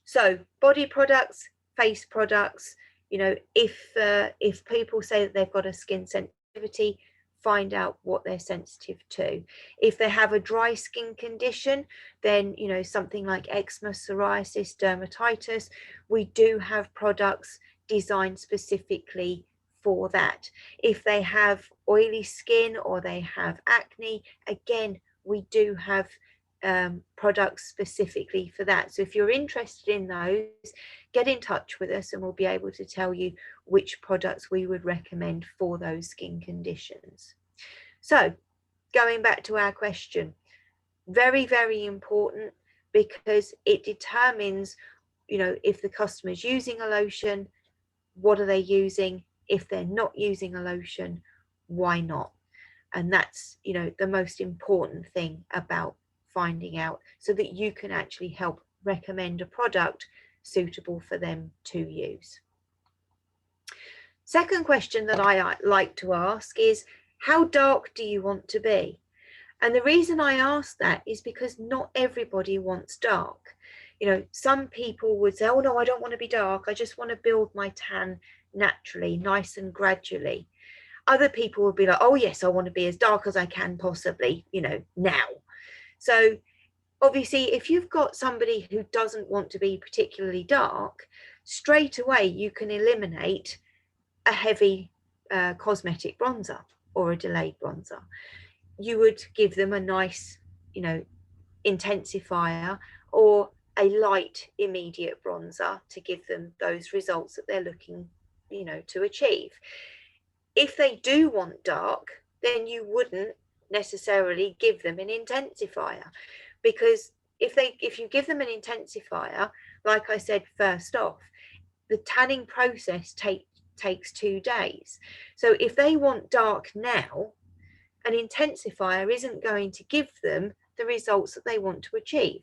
So body products, face products, you know, if people say that they've got a skin sensitivity, find out what they're sensitive to. If they have a dry skin condition, then, you know, something like eczema, psoriasis, dermatitis, we do have products designed specifically for that. If they have oily skin or they have acne, again, we do have products specifically for that. So if you're interested in those, get in touch with us and we'll be able to tell you which products we would recommend for those skin conditions. So going back to our question, very, very important, because it determines, you know, if the customer's using a lotion, what are they using? If they're not using a lotion, why not? And that's, you know, the most important thing about finding out, so that you can actually help recommend a product suitable for them to use. Second question that I like to ask is, how dark do you want to be? And the reason I ask that is because not everybody wants dark. You know, some people would say, oh no, I don't want to be dark. I just want to build my tan naturally, nice and gradually. Other people would be like, oh yes, I want to be as dark as I can possibly, you know, now. So obviously, if you've got somebody who doesn't want to be particularly dark, straight away you can eliminate a heavy cosmetic bronzer or a delayed bronzer. You would give them a nice, you know, intensifier or a light immediate bronzer to give them those results that they're looking, you know, to achieve. If they do want dark, then you wouldn't necessarily give them an intensifier, because if you give them an intensifier, like I said first off, the tanning process takes 2 days. So if they want dark now, an intensifier isn't going to give them the results that they want to achieve,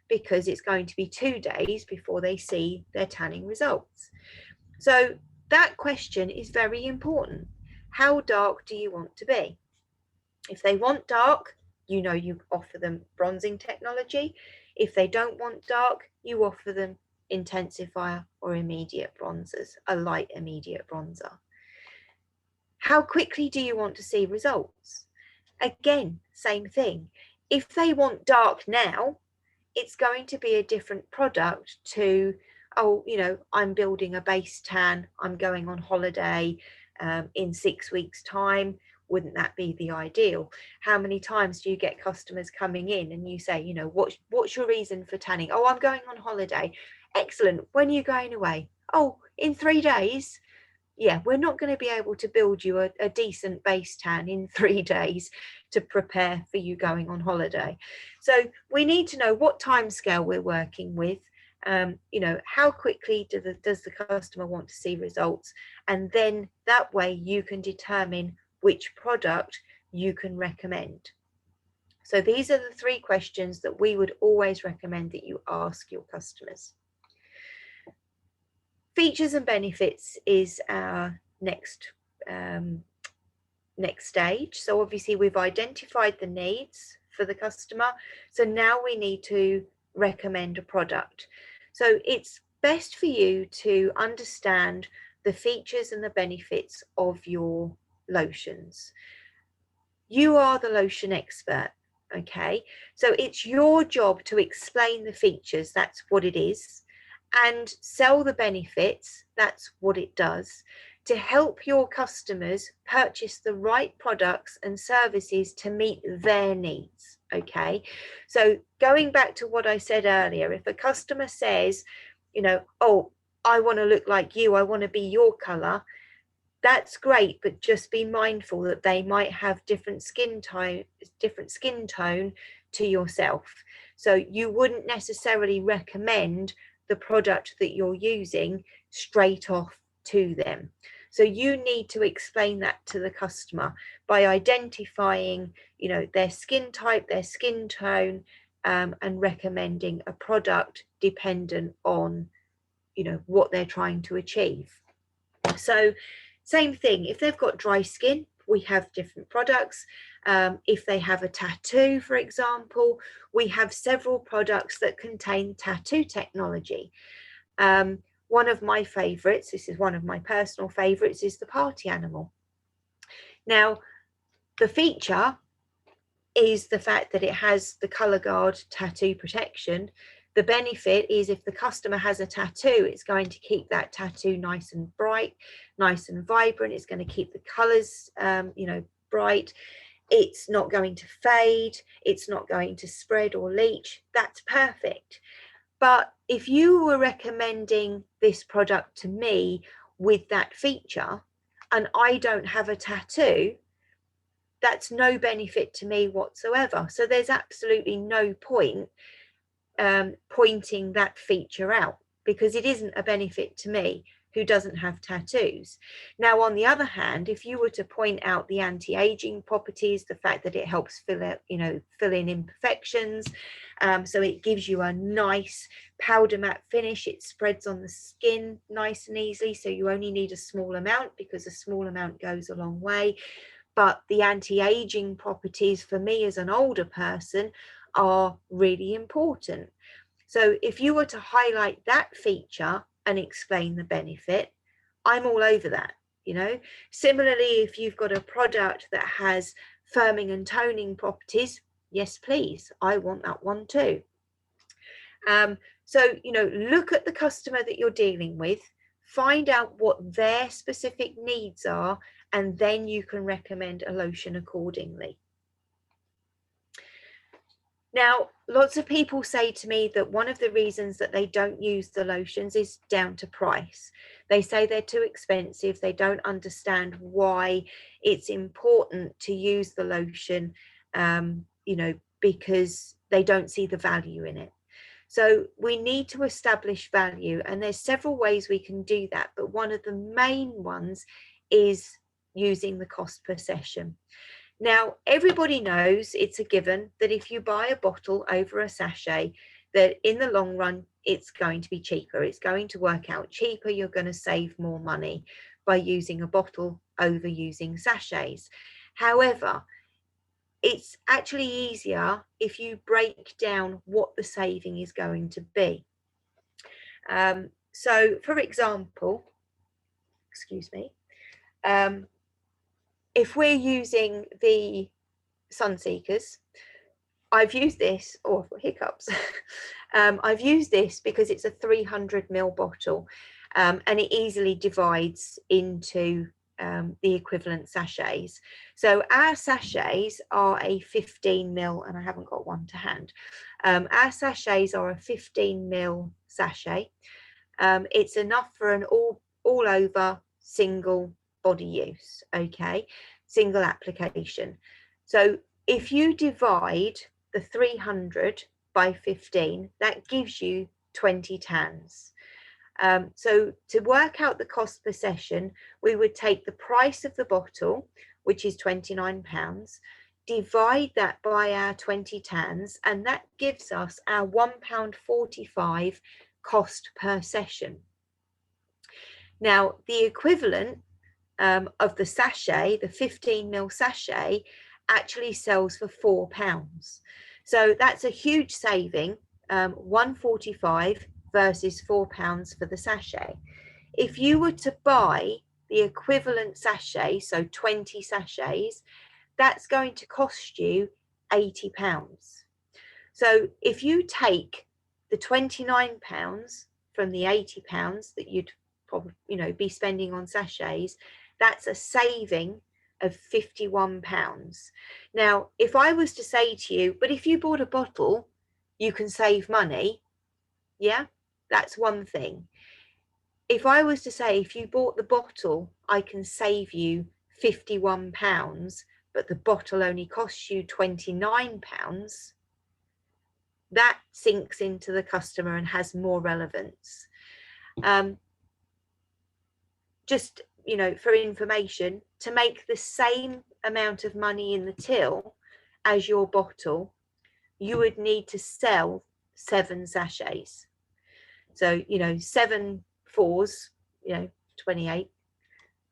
because it's going to be 2 days before they see their tanning results. So that question is very important. How dark do you want to be? If they want dark, you know, you offer them bronzing technology. If they don't want dark, you offer them intensifier or immediate bronzers, a light immediate bronzer. How quickly do you want to see results? Again, same thing. If they want dark now, it's going to be a different product to, oh, you know, I'm building a base tan, I'm going on holiday in 6 weeks' time. Wouldn't that be the ideal? How many times do you get customers coming in and you say, you know, what's your reason for tanning? Oh, I'm going on holiday. Excellent. When are you going away? Oh, in 3 days. Yeah, we're not going to be able to build you a decent base tan in 3 days to prepare for you going on holiday. So we need to know what timescale we're working with. You know, how quickly does the customer want to see results? And then that way you can determine which product you can recommend. So these are the 3 questions that we would always recommend that you ask your customers. Features and benefits is our next stage. So obviously we've identified the needs for the customer. So now we need to recommend a product. So it's best for you to understand the features and the benefits of your lotions. You are the lotion expert, okay? So it's your job to explain the features, that's what it is, and sell the benefits, that's what it does, to help your customers purchase the right products and services to meet their needs, okay? So going back to what I said earlier, if a customer says, you know, oh, I want to look like you, I want to be your color, that's great, but just be mindful that they might have different skin tone to yourself. So you wouldn't necessarily recommend the product that you're using straight off to them. So you need to explain that to the customer by identifying, you know, their skin type, their skin tone, and recommending a product dependent on, you know, what they're trying to achieve. So same thing, if they've got dry skin, we have different products. If they have a tattoo, for example, we have several products that contain tattoo technology. One of my favorites, this is one of my personal favorites, is the party animal. Now, the feature is the fact that it has the color guard tattoo protection. The benefit is if the customer has a tattoo, it's going to keep that tattoo nice and bright, nice and vibrant. It's going to keep the colors, you know, bright. it's not going to fade, it's not going to spread or leach. That's perfect. But if you were recommending this product to me with that feature and I don't have a tattoo, that's no benefit to me whatsoever. So there's absolutely no point pointing that feature out, because it isn't a benefit to me who doesn't have tattoos. Now, on the other hand, if you were to point out the anti-aging properties, the fact that it helps fill in imperfections, so it gives you a nice powder matte finish, it spreads on the skin nice and easily, so you only need a small amount, because a small amount goes a long way. But the anti-aging properties for me as an older person are really important. So if you were to highlight that feature and explain the benefit, I'm all over that, you know. Similarly, if you've got a product that has firming and toning properties, yes, please, I want that one too. So, you know, look at the customer that you're dealing with, find out what their specific needs are, and then you can recommend a lotion accordingly. Now, lots of people say to me that one of the reasons that they don't use the lotions is down to price. They say they're too expensive. They don't understand why it's important to use the lotion, you know, because they don't see the value in it. So we need to establish value, and there's several ways we can do that. But one of the main ones is using the cost per session. Now, everybody knows it's a given that if you buy a bottle over a sachet, that in the long run, it's going to be cheaper. It's going to work out cheaper. You're going to save more money by using a bottle over using sachets. However, it's actually easier if you break down what the saving is going to be. So, for example, excuse me, if we're using the Sunseekers, I've used this, oh, I've got hiccups. I've used this because it's a 300 ml bottle, and it easily divides into the equivalent sachets. So our sachets are a 15 ml, and I haven't got one to hand. Our sachets are a 15 ml sachet. It's enough for an all over single body use, okay, single application. So if you divide the 300 by 15, that gives you 20 tans. So to work out the cost per session, we would take the price of the bottle, which is £29, divide that by our 20 tans, and that gives us our £1.45 cost per session. Now, the equivalent of the sachet, the 15 ml sachet, actually sells for £4. So that's a huge saving, £1.45 versus £4 for the sachet. If you were to buy the equivalent sachet, so 20 sachets, that's going to cost you £80. So if you take the £29 from the £80 that you'd probably, you know, be spending on sachets, that's a saving of £51. Now, if I was to say to you, but if you bought a bottle, you can save money, yeah, that's one thing. If I was to say, if you bought the bottle, I can save you £51, but the bottle only costs you £29, that sinks into the customer and has more relevance. Just, you know, for information, to make the same amount of money in the till as your bottle, you would need to sell 7 sachets. So, you know, 7 fours, you know, 28,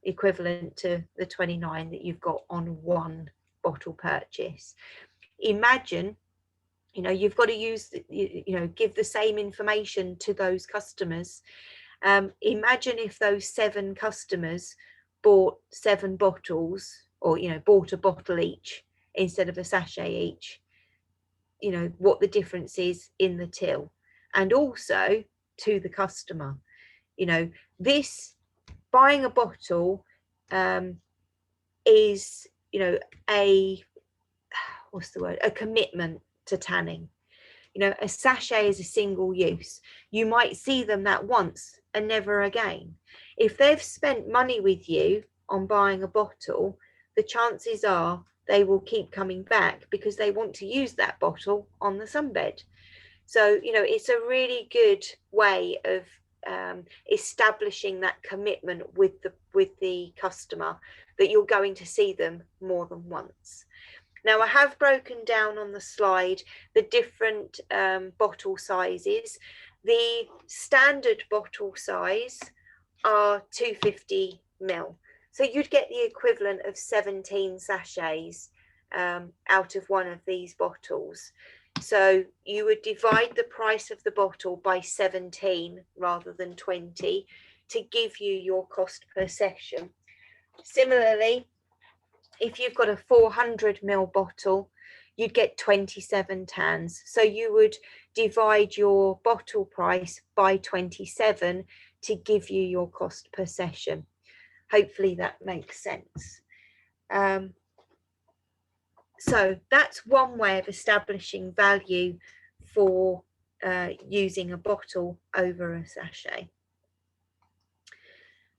equivalent to the 29 that you've got on one bottle purchase. Imagine, you know, you've got to use, you know, give the same information to those customers. Imagine if those 7 customers bought 7 bottles, or, you know, bought a bottle each instead of a sachet each, you know, what the difference is in the till, and also to the customer. You know, this buying a bottle is, you know, a what's the word, a commitment to tanning. You know, a sachet is a single use. You might see them that once and never again. If they've spent money with you on buying a bottle, the chances are they will keep coming back because they want to use that bottle on the sunbed. So, you know, it's a really good way of establishing that commitment with the customer, that you're going to see them more than once. Now, I have broken down on the slide the different bottle sizes. The standard bottle size are 250 ml. So you'd get the equivalent of 17 sachets out of one of these bottles. So you would divide the price of the bottle by 17 rather than 20 to give you your cost per session. Similarly, if you've got a 400 ml bottle, you'd get 27 tans. So you would divide your bottle price by 27 to give you your cost per session. Hopefully that makes sense. So that's one way of establishing value for using a bottle over a sachet.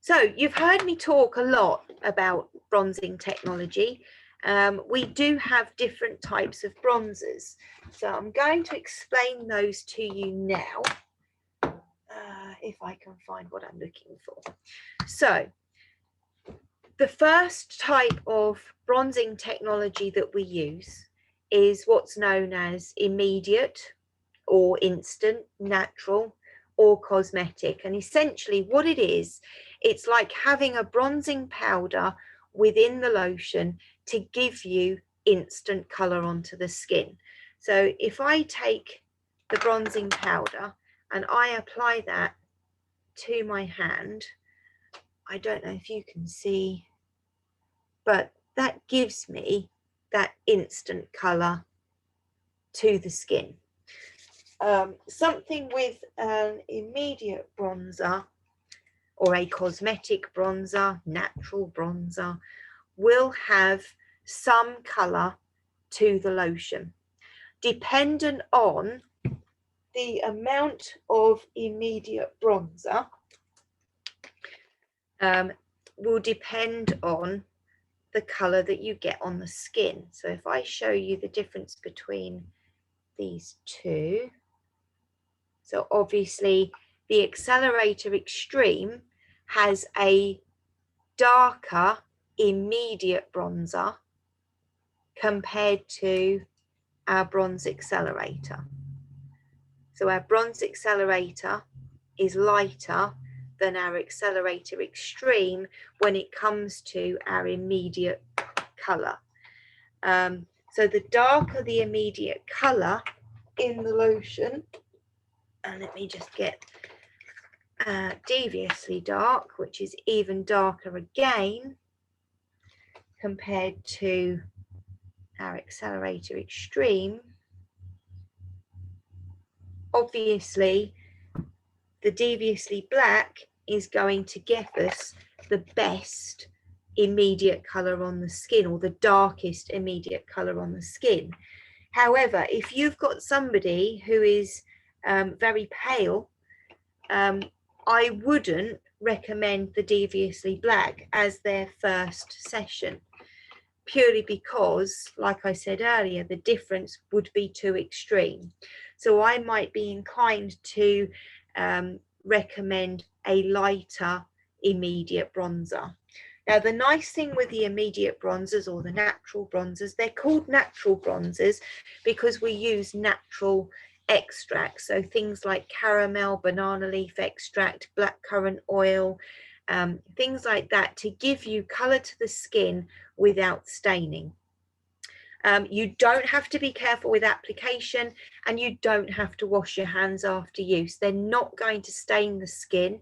So you've heard me talk a lot about bronzing technology. We do have different types of bronzers. So I'm going to explain those to you now, if I can find what I'm looking for. So the first type of bronzing technology that we use is what's known as immediate or instant, natural, or cosmetic. And essentially what it is, it's like having a bronzing powder within the lotion to give you instant color onto the skin. So if I take the bronzing powder and I apply that to my hand, I don't know if you can see, but that gives me that instant color to the skin. Something with an immediate bronzer or a cosmetic bronzer, natural bronzer, will have some color to the lotion. Dependent on the amount of immediate bronzer, will depend on the color that you get on the skin. So if I show you the difference between these two, so obviously the Accelerator Extreme has a darker immediate bronzer compared to our Bronze Accelerator. So our Bronze Accelerator is lighter than our Accelerator Extreme when it comes to our immediate color. So the darker the immediate color in the lotion, and let me just get deviously dark, which is even darker again compared to our Accelerator Extreme. Obviously, the deviously black is going to give us the best immediate color on the skin, or the darkest immediate color on the skin. However, if you've got somebody who is very pale, I wouldn't recommend the deviously black as their first session, purely because, like I said earlier, the difference would be too extreme. So I might be inclined to recommend a lighter immediate bronzer. Now, the nice thing with the immediate bronzers, or the natural bronzers, they're called natural bronzers because we use natural extracts. So things like caramel, banana leaf extract, blackcurrant oil, things like that, to give you color to the skin without staining. You don't have to be careful with application, and you don't have to wash your hands after use. They're not going to stain the skin,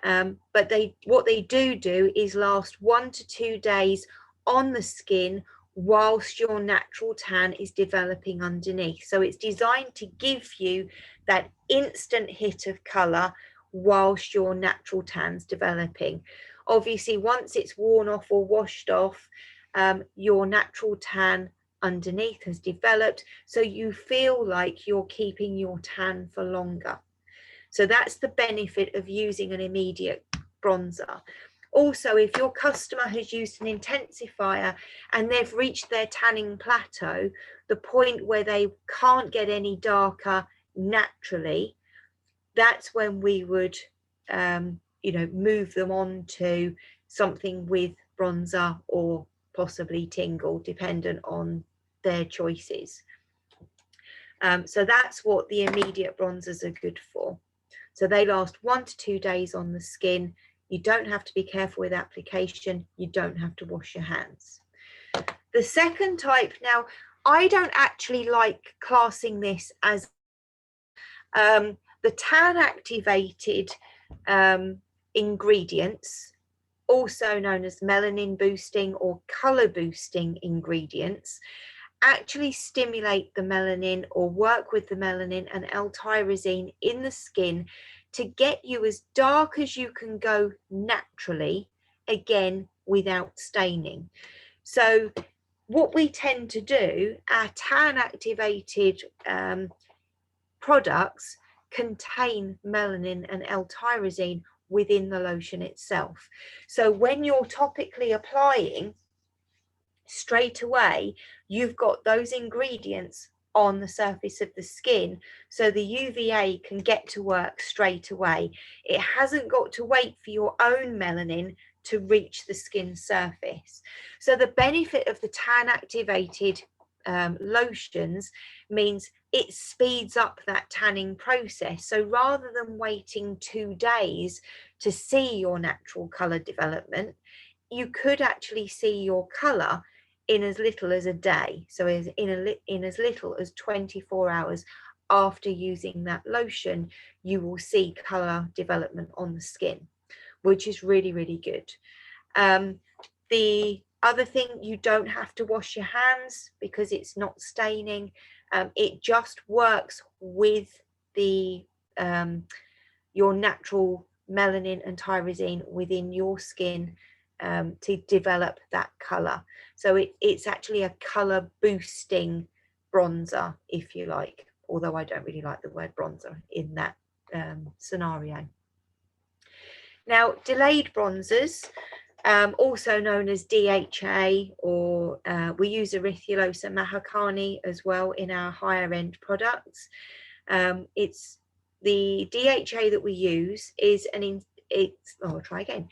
but what they do is last 1 to 2 days on the skin whilst your natural tan is developing underneath. So it's designed to give you that instant hit of color whilst your natural tan's developing. Obviously, once it's worn off or washed off, your natural tan underneath has developed, so you feel like you're keeping your tan for longer. So that's the benefit of using an immediate bronzer. Also, if your customer has used an intensifier and they've reached their tanning plateau, the point where they can't get any darker naturally, that's when we would move them on to something with bronzer or possibly tingle, dependent on their choices. So that's what the immediate bronzers are good for. So they last 1 to 2 days on the skin. You don't have to be careful with application. You don't have to wash your hands. The second type, now I don't actually like classing this as the tan activated ingredients, also known as melanin boosting or color boosting ingredients, actually stimulate the melanin or work with the melanin and L-tyrosine in the skin to get you as dark as you can go naturally, again without staining. So what we tend to do, our tan activated products contain melanin and L-tyrosine within the lotion itself. So when you're topically applying, straight away you've got those ingredients on the surface of the skin, so the UVA can get to work straight away. It hasn't got to wait for your own melanin to reach the skin surface. So the benefit of the tan activated lotions means it speeds up that tanning process. So rather than waiting 2 days to see your natural color development, you could actually see your color in as little as a day. So in as little as 24 hours after using that lotion, you will see color development on the skin, which is really, really good. The other thing, you don't have to wash your hands because it's not staining. It just works with the your natural melanin and tyrosine within your skin to develop that color. So it's actually a color boosting bronzer, if you like, although I don't really like the word bronzer in that scenario. Now, delayed bronzers, also known as DHA, or we use Erythrulose mahakani as well in our higher end products. It's the DHA that we use is I'll try again.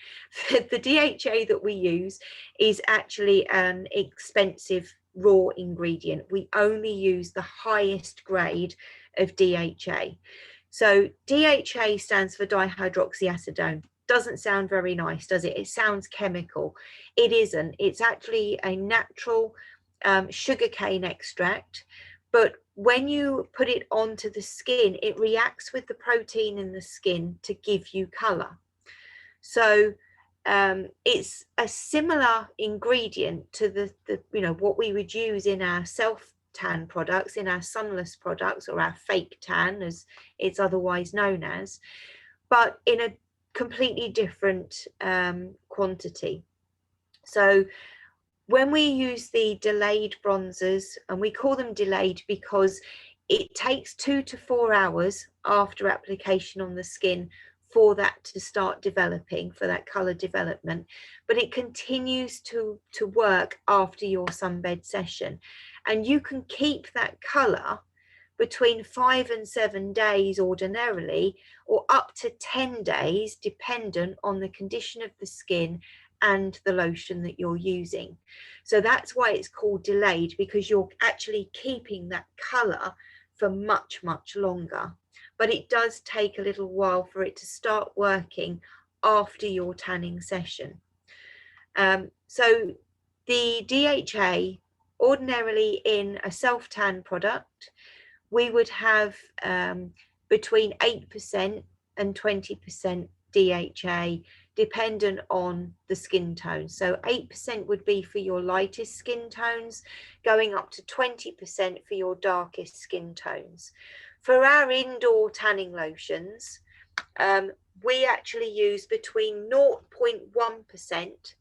The DHA that we use is actually an expensive raw ingredient. We only use the highest grade of DHA. So DHA stands for dihydroxyacetone. Doesn't sound very nice, does it? It sounds chemical. It isn't. It's actually a natural sugarcane extract, but when you put it onto the skin, it reacts with the protein in the skin to give you color. So it's a similar ingredient to the what we would use in our self tan products, in our sunless products, or our fake tan as it's otherwise known as, but in a completely different quantity. So when we use the delayed bronzers, and we call them delayed because it takes 2 to 4 hours after application on the skin for that to start developing, for that color development, but it continues to work after your sunbed session, and you can keep that color between 5 and 7 days ordinarily, or up to 10 days dependent on the condition of the skin and the lotion that you're using. So that's why it's called delayed, because you're actually keeping that color for much, much longer. But it does take a little while for it to start working after your tanning session. So the DHA, ordinarily in a self-tan product, we would have between 8% and 20% DHA, dependent on the skin tone. So 8% would be for your lightest skin tones, going up to 20% for your darkest skin tones. For our indoor tanning lotions, we actually use between 0.1%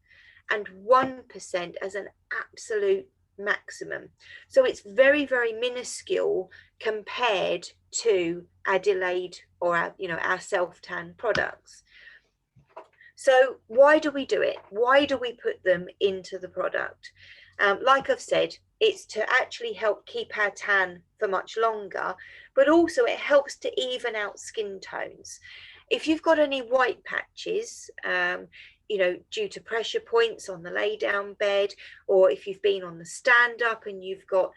and 1% as an absolute maximum. So it's very, very minuscule compared to our delayed or our, our self-tan products. So why do we do it? Why do we put them into the product? Like I've said, it's to actually help keep our tan for much longer, but also it helps to even out skin tones. If you've got any white patches, due to pressure points on the lay down bed, or if you've been on the stand up and you've got,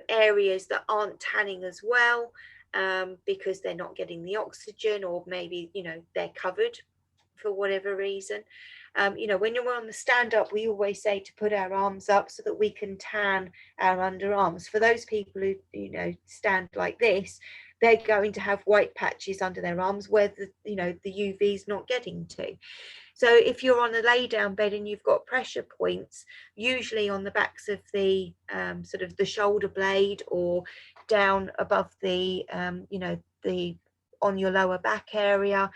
areas that aren't tanning as well, because they're not getting the oxygen, or maybe, they're covered for whatever reason. When you're on the stand up, we always say to put our arms up so that we can tan our underarms. For those people who, stand like this, they're going to have white patches under their arms where the UV is not getting to. So if you're on a lay down bed and you've got pressure points, usually on the backs of the sort of the shoulder blade, or down above the on your lower back area,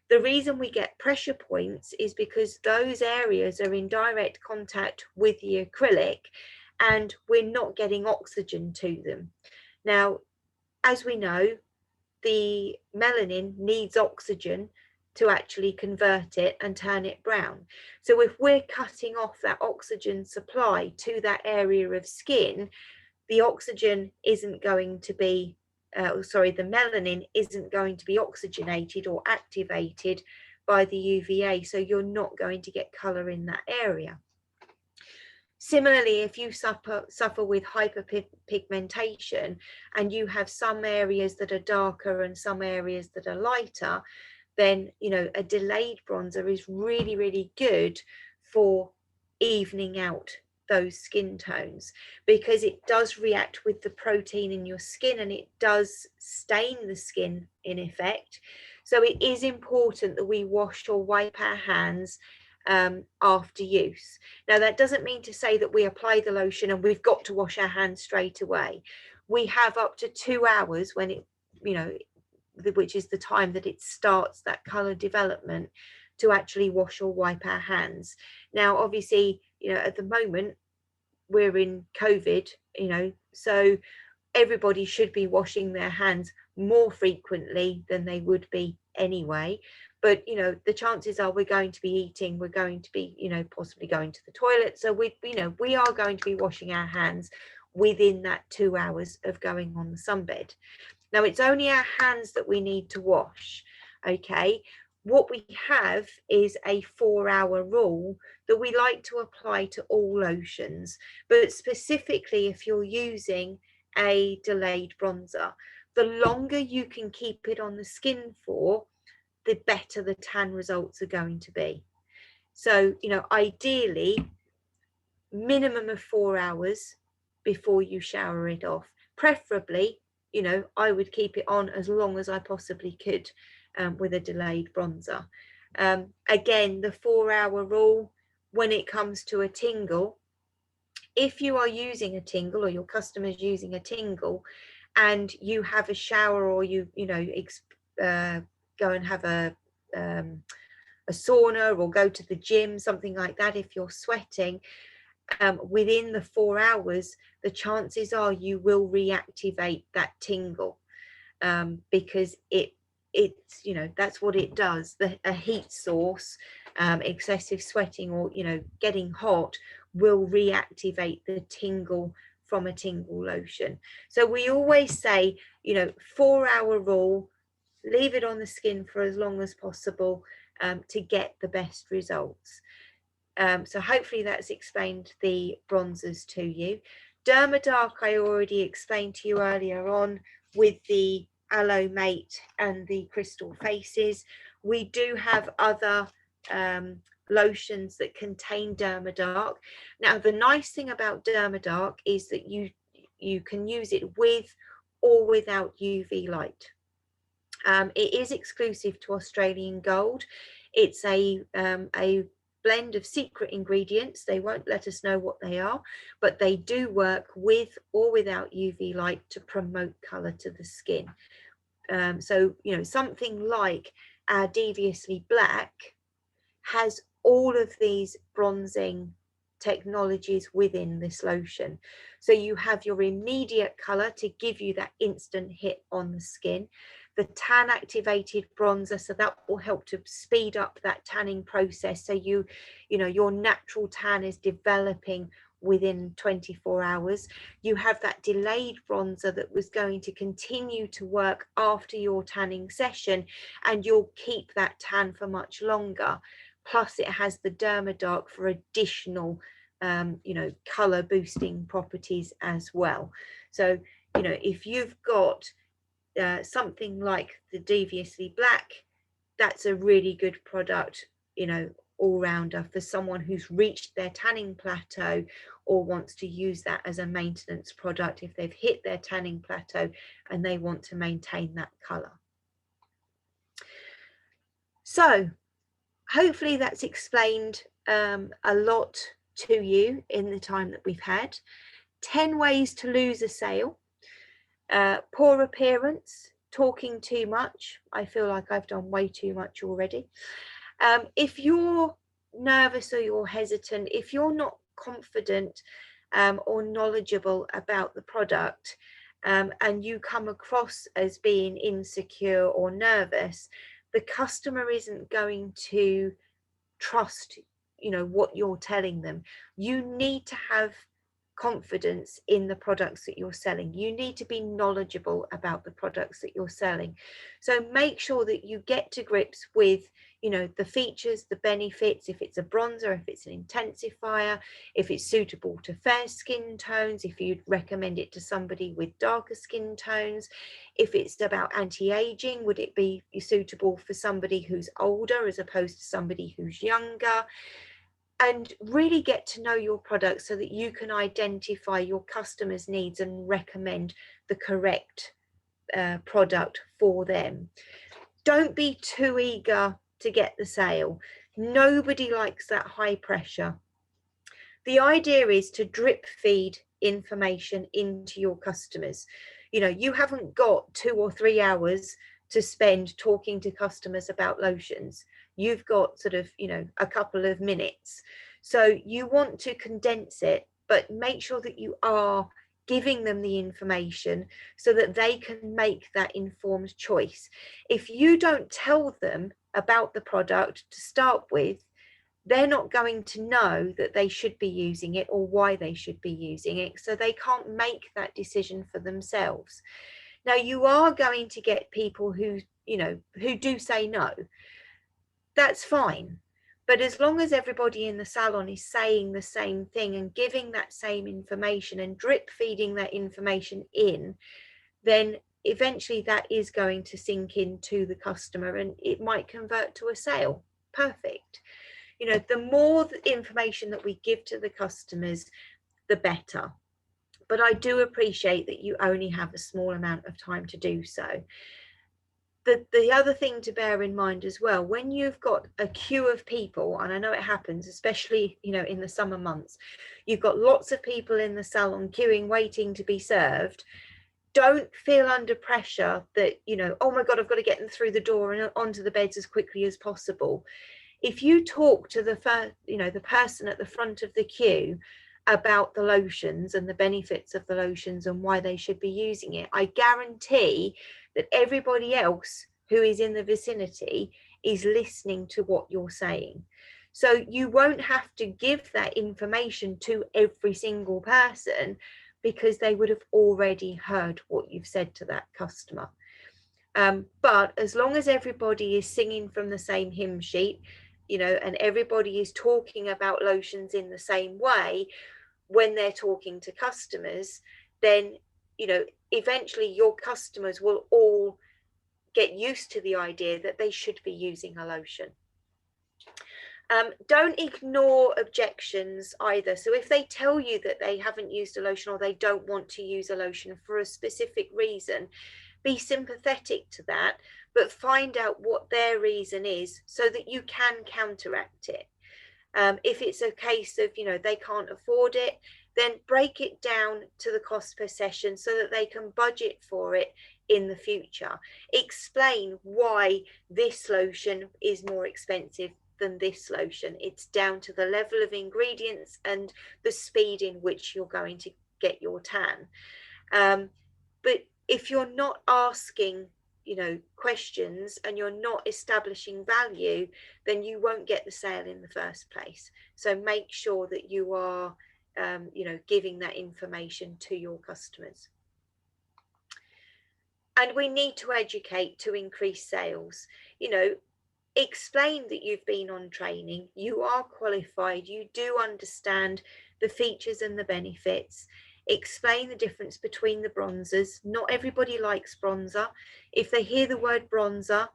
the reason we get pressure points is because those areas are in direct contact with the acrylic and we're not getting oxygen to them. Now, as we know, the melanin needs oxygen to actually convert it and turn it brown. So if we're cutting off that oxygen supply to that area of skin, the oxygen isn't going to be the melanin isn't going to be oxygenated or activated by the UVA, so you're not going to get color in that area. Similarly, if you suffer with hyperpigmentation and you have some areas that are darker and some areas that are lighter, then a delayed bronzer is really, really good for evening out those skin tones, because it does react with the protein in your skin and it does stain the skin in effect. So it is important that we wash or wipe our hands after use. Now, that doesn't mean to say that we apply the lotion and we've got to wash our hands straight away. We have up to 2 hours when it, which is the time that it starts that color development, to actually wash or wipe our hands. Now, obviously, at the moment we're in COVID, so everybody should be washing their hands more frequently than they would be anyway. But the chances are we're going to be eating, we're going to be possibly going to the toilet, so we are going to be washing our hands within that 2 hours of going on the sunbed. Now, it's only our hands that we need to wash. Okay, what we have is a 4-hour rule that we like to apply to all lotions, but specifically if you're using a delayed bronzer, the longer you can keep it on the skin for, the better the tan results are going to be. So, ideally, minimum of 4 hours before you shower it off. Preferably, I would keep it on as long as I possibly could with a delayed bronzer. Again, the 4-hour rule when it comes to a tingle, if you are using a tingle or your customer's using a tingle and you have a shower, or you go and have a sauna or go to the gym, something like that, if you're sweating, within the 4 hours, the chances are you will reactivate that tingle, because it's that's what it does. A heat source, excessive sweating, or getting hot, will reactivate the tingle from a tingle lotion. So we always say 4-hour rule, leave it on the skin for as long as possible to get the best results. So hopefully that's explained the bronzers to you. Dermadark I already explained to you earlier on with the Aloe Mate and the Crystal Faces. We do have other lotions that contain Dermadark. Now, the nice thing about Dermadark is that you can use it with or without UV light. It is exclusive to Australian Gold. It's a blend of secret ingredients. They won't let us know what they are, but they do work with or without UV light to promote color to the skin. So something like our Deviously Black has all of these bronzing technologies within this lotion. So you have your immediate color to give you that instant hit on the skin, the tan activated bronzer, so that will help to speed up that tanning process, so you know your natural tan is developing within 24 hours. You have that delayed bronzer that was going to continue to work after your tanning session, and you'll keep that tan for much longer. Plus it has the Dermadark for additional you know, color boosting properties as well. So, you know, if you've got something like the Deviously Black, that's a really good product, you know, all-rounder for someone who's reached their tanning plateau or wants to use that as a maintenance product if they've hit their tanning plateau and they want to maintain that color. So hopefully that's explained a lot to you in the time that we've had. 10 ways to lose a sale. Poor appearance, talking too much. I feel like I've done way too much already. If you're nervous or you're hesitant, if you're not confident or knowledgeable about the product, and you come across as being insecure or nervous, the customer isn't going to trust, you know, what you're telling them. You need to have confidence in the products that you're selling. You need to be knowledgeable about the products that you're selling. So make sure that you get to grips with, you know, the features, the benefits, if it's a bronzer, if it's an intensifier, if it's suitable to fair skin tones, if you'd recommend it to somebody with darker skin tones, if it's about anti-aging, would it be suitable for somebody who's older as opposed to somebody who's younger? And really get to know your product so that you can identify your customers' needs and recommend the correct product for them. Don't be too eager to get the sale. Nobody likes that high pressure. The idea is to drip feed information into your customers. You know, you haven't got 2 or 3 hours to spend talking to customers about lotions. You've got sort of, you know, a couple of minutes. So you want to condense it, but make sure that you are giving them the information so that they can make that informed choice. If you don't tell them about the product to start with, they're not going to know that they should be using it or why they should be using it, so they can't make that decision for themselves. Now, you are going to get people who, you know, who do say no. That's fine. But as long as everybody in the salon is saying the same thing and giving that same information and drip feeding that information in, then eventually that is going to sink into the customer and it might convert to a sale. Perfect. You know, the more information that we give to the customers, the better. But I do appreciate that you only have a small amount of time to do so. The other thing to bear in mind as well, when you've got a queue of people, and I know it happens, especially, you know, in the summer months, you've got lots of people in the salon queuing, waiting to be served. Don't feel under pressure that, you know, oh my God, I've got to get them through the door and onto the beds as quickly as possible. If you talk to the first, you know, the person at the front of the queue about the lotions and the benefits of the lotions and why they should be using it, I guarantee that everybody else who is in the vicinity is listening to what you're saying. So you won't have to give that information to every single person because they would have already heard what you've said to that customer. But as long as everybody is singing from the same hymn sheet, you know, and everybody is talking about lotions in the same way when they're talking to customers, then, you know, eventually your customers will all get used to the idea that they should be using a lotion. Don't ignore objections either. So if they tell you that they haven't used a lotion or they don't want to use a lotion for a specific reason, be sympathetic to that, but find out what their reason is so that you can counteract it. If it's a case of, you know, they can't afford it, then break it down to the cost per session so that they can budget for it in the future. Explain why this lotion is more expensive than this lotion. It's down to the level of ingredients and the speed in which you're going to get your tan. But if you're not asking, you know, questions, and you're not establishing value, then you won't get the sale in the first place. So make sure that you are, you know, giving that information to your customers. And we need to educate to increase sales. You know, explain that you've been on training, you are qualified, you do understand the features and the benefits. Explain the difference between the bronzers. Not everybody likes bronzer. If they hear the word bronzer,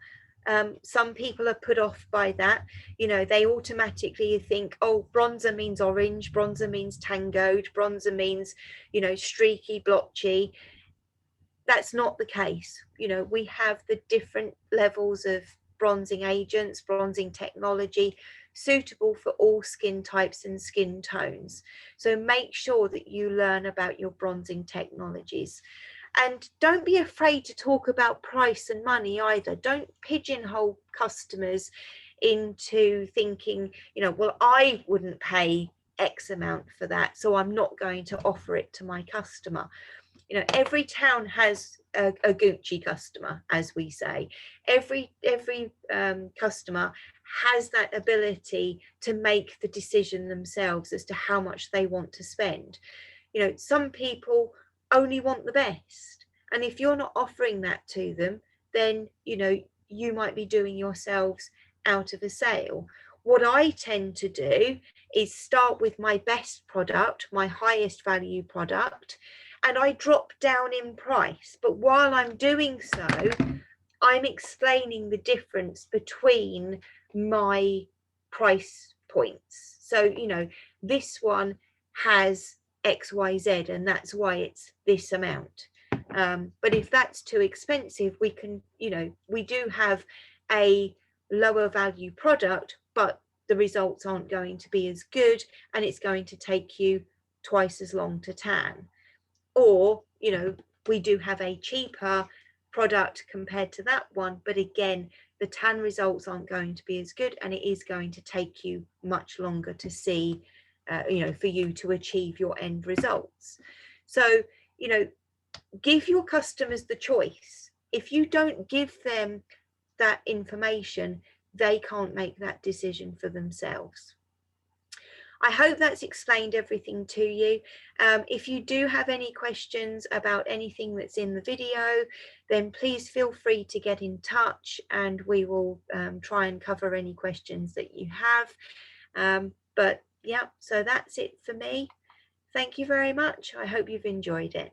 some people are put off by that. You know, they automatically think, oh, bronzer means orange, bronzer means tangoed, bronzer means, you know, streaky, blotchy. That's not the case. You know, we have the different levels of bronzing agents, bronzing technology, suitable for all skin types and skin tones. So make sure that you learn about your bronzing technologies. And don't be afraid to talk about price and money either. Don't pigeonhole customers into thinking, you know, well, I wouldn't pay X amount for that, so I'm not going to offer it to my customer. You know, every town has a Gucci customer, as we say. Every customer has that ability to make the decision themselves as to how much they want to spend. You know, some people only want the best, and if you're not offering that to them, then, you know, you might be doing yourselves out of a sale. What I tend to do is start with my best product, my highest value product, and I drop down in price. But while I'm doing so, I'm explaining the difference between my price points. So, you know, this one has XYZ, and that's why it's this amount. But if that's too expensive, we can, you know, we do have a lower value product, but the results aren't going to be as good, and it's going to take you twice as long to tan. Or, you know, we do have a cheaper product compared to that one, but again, the tan results aren't going to be as good, and it is going to take you much longer to see, you know, for you to achieve your end results. So, you know, give your customers the choice. If you don't give them that information, they can't make that decision for themselves. I hope that's explained everything to you. If you do have any questions about anything that's in the video, then please feel free to get in touch, and we will try and cover any questions that you have. But yeah, so that's it for me. Thank you very much. I hope you've enjoyed it.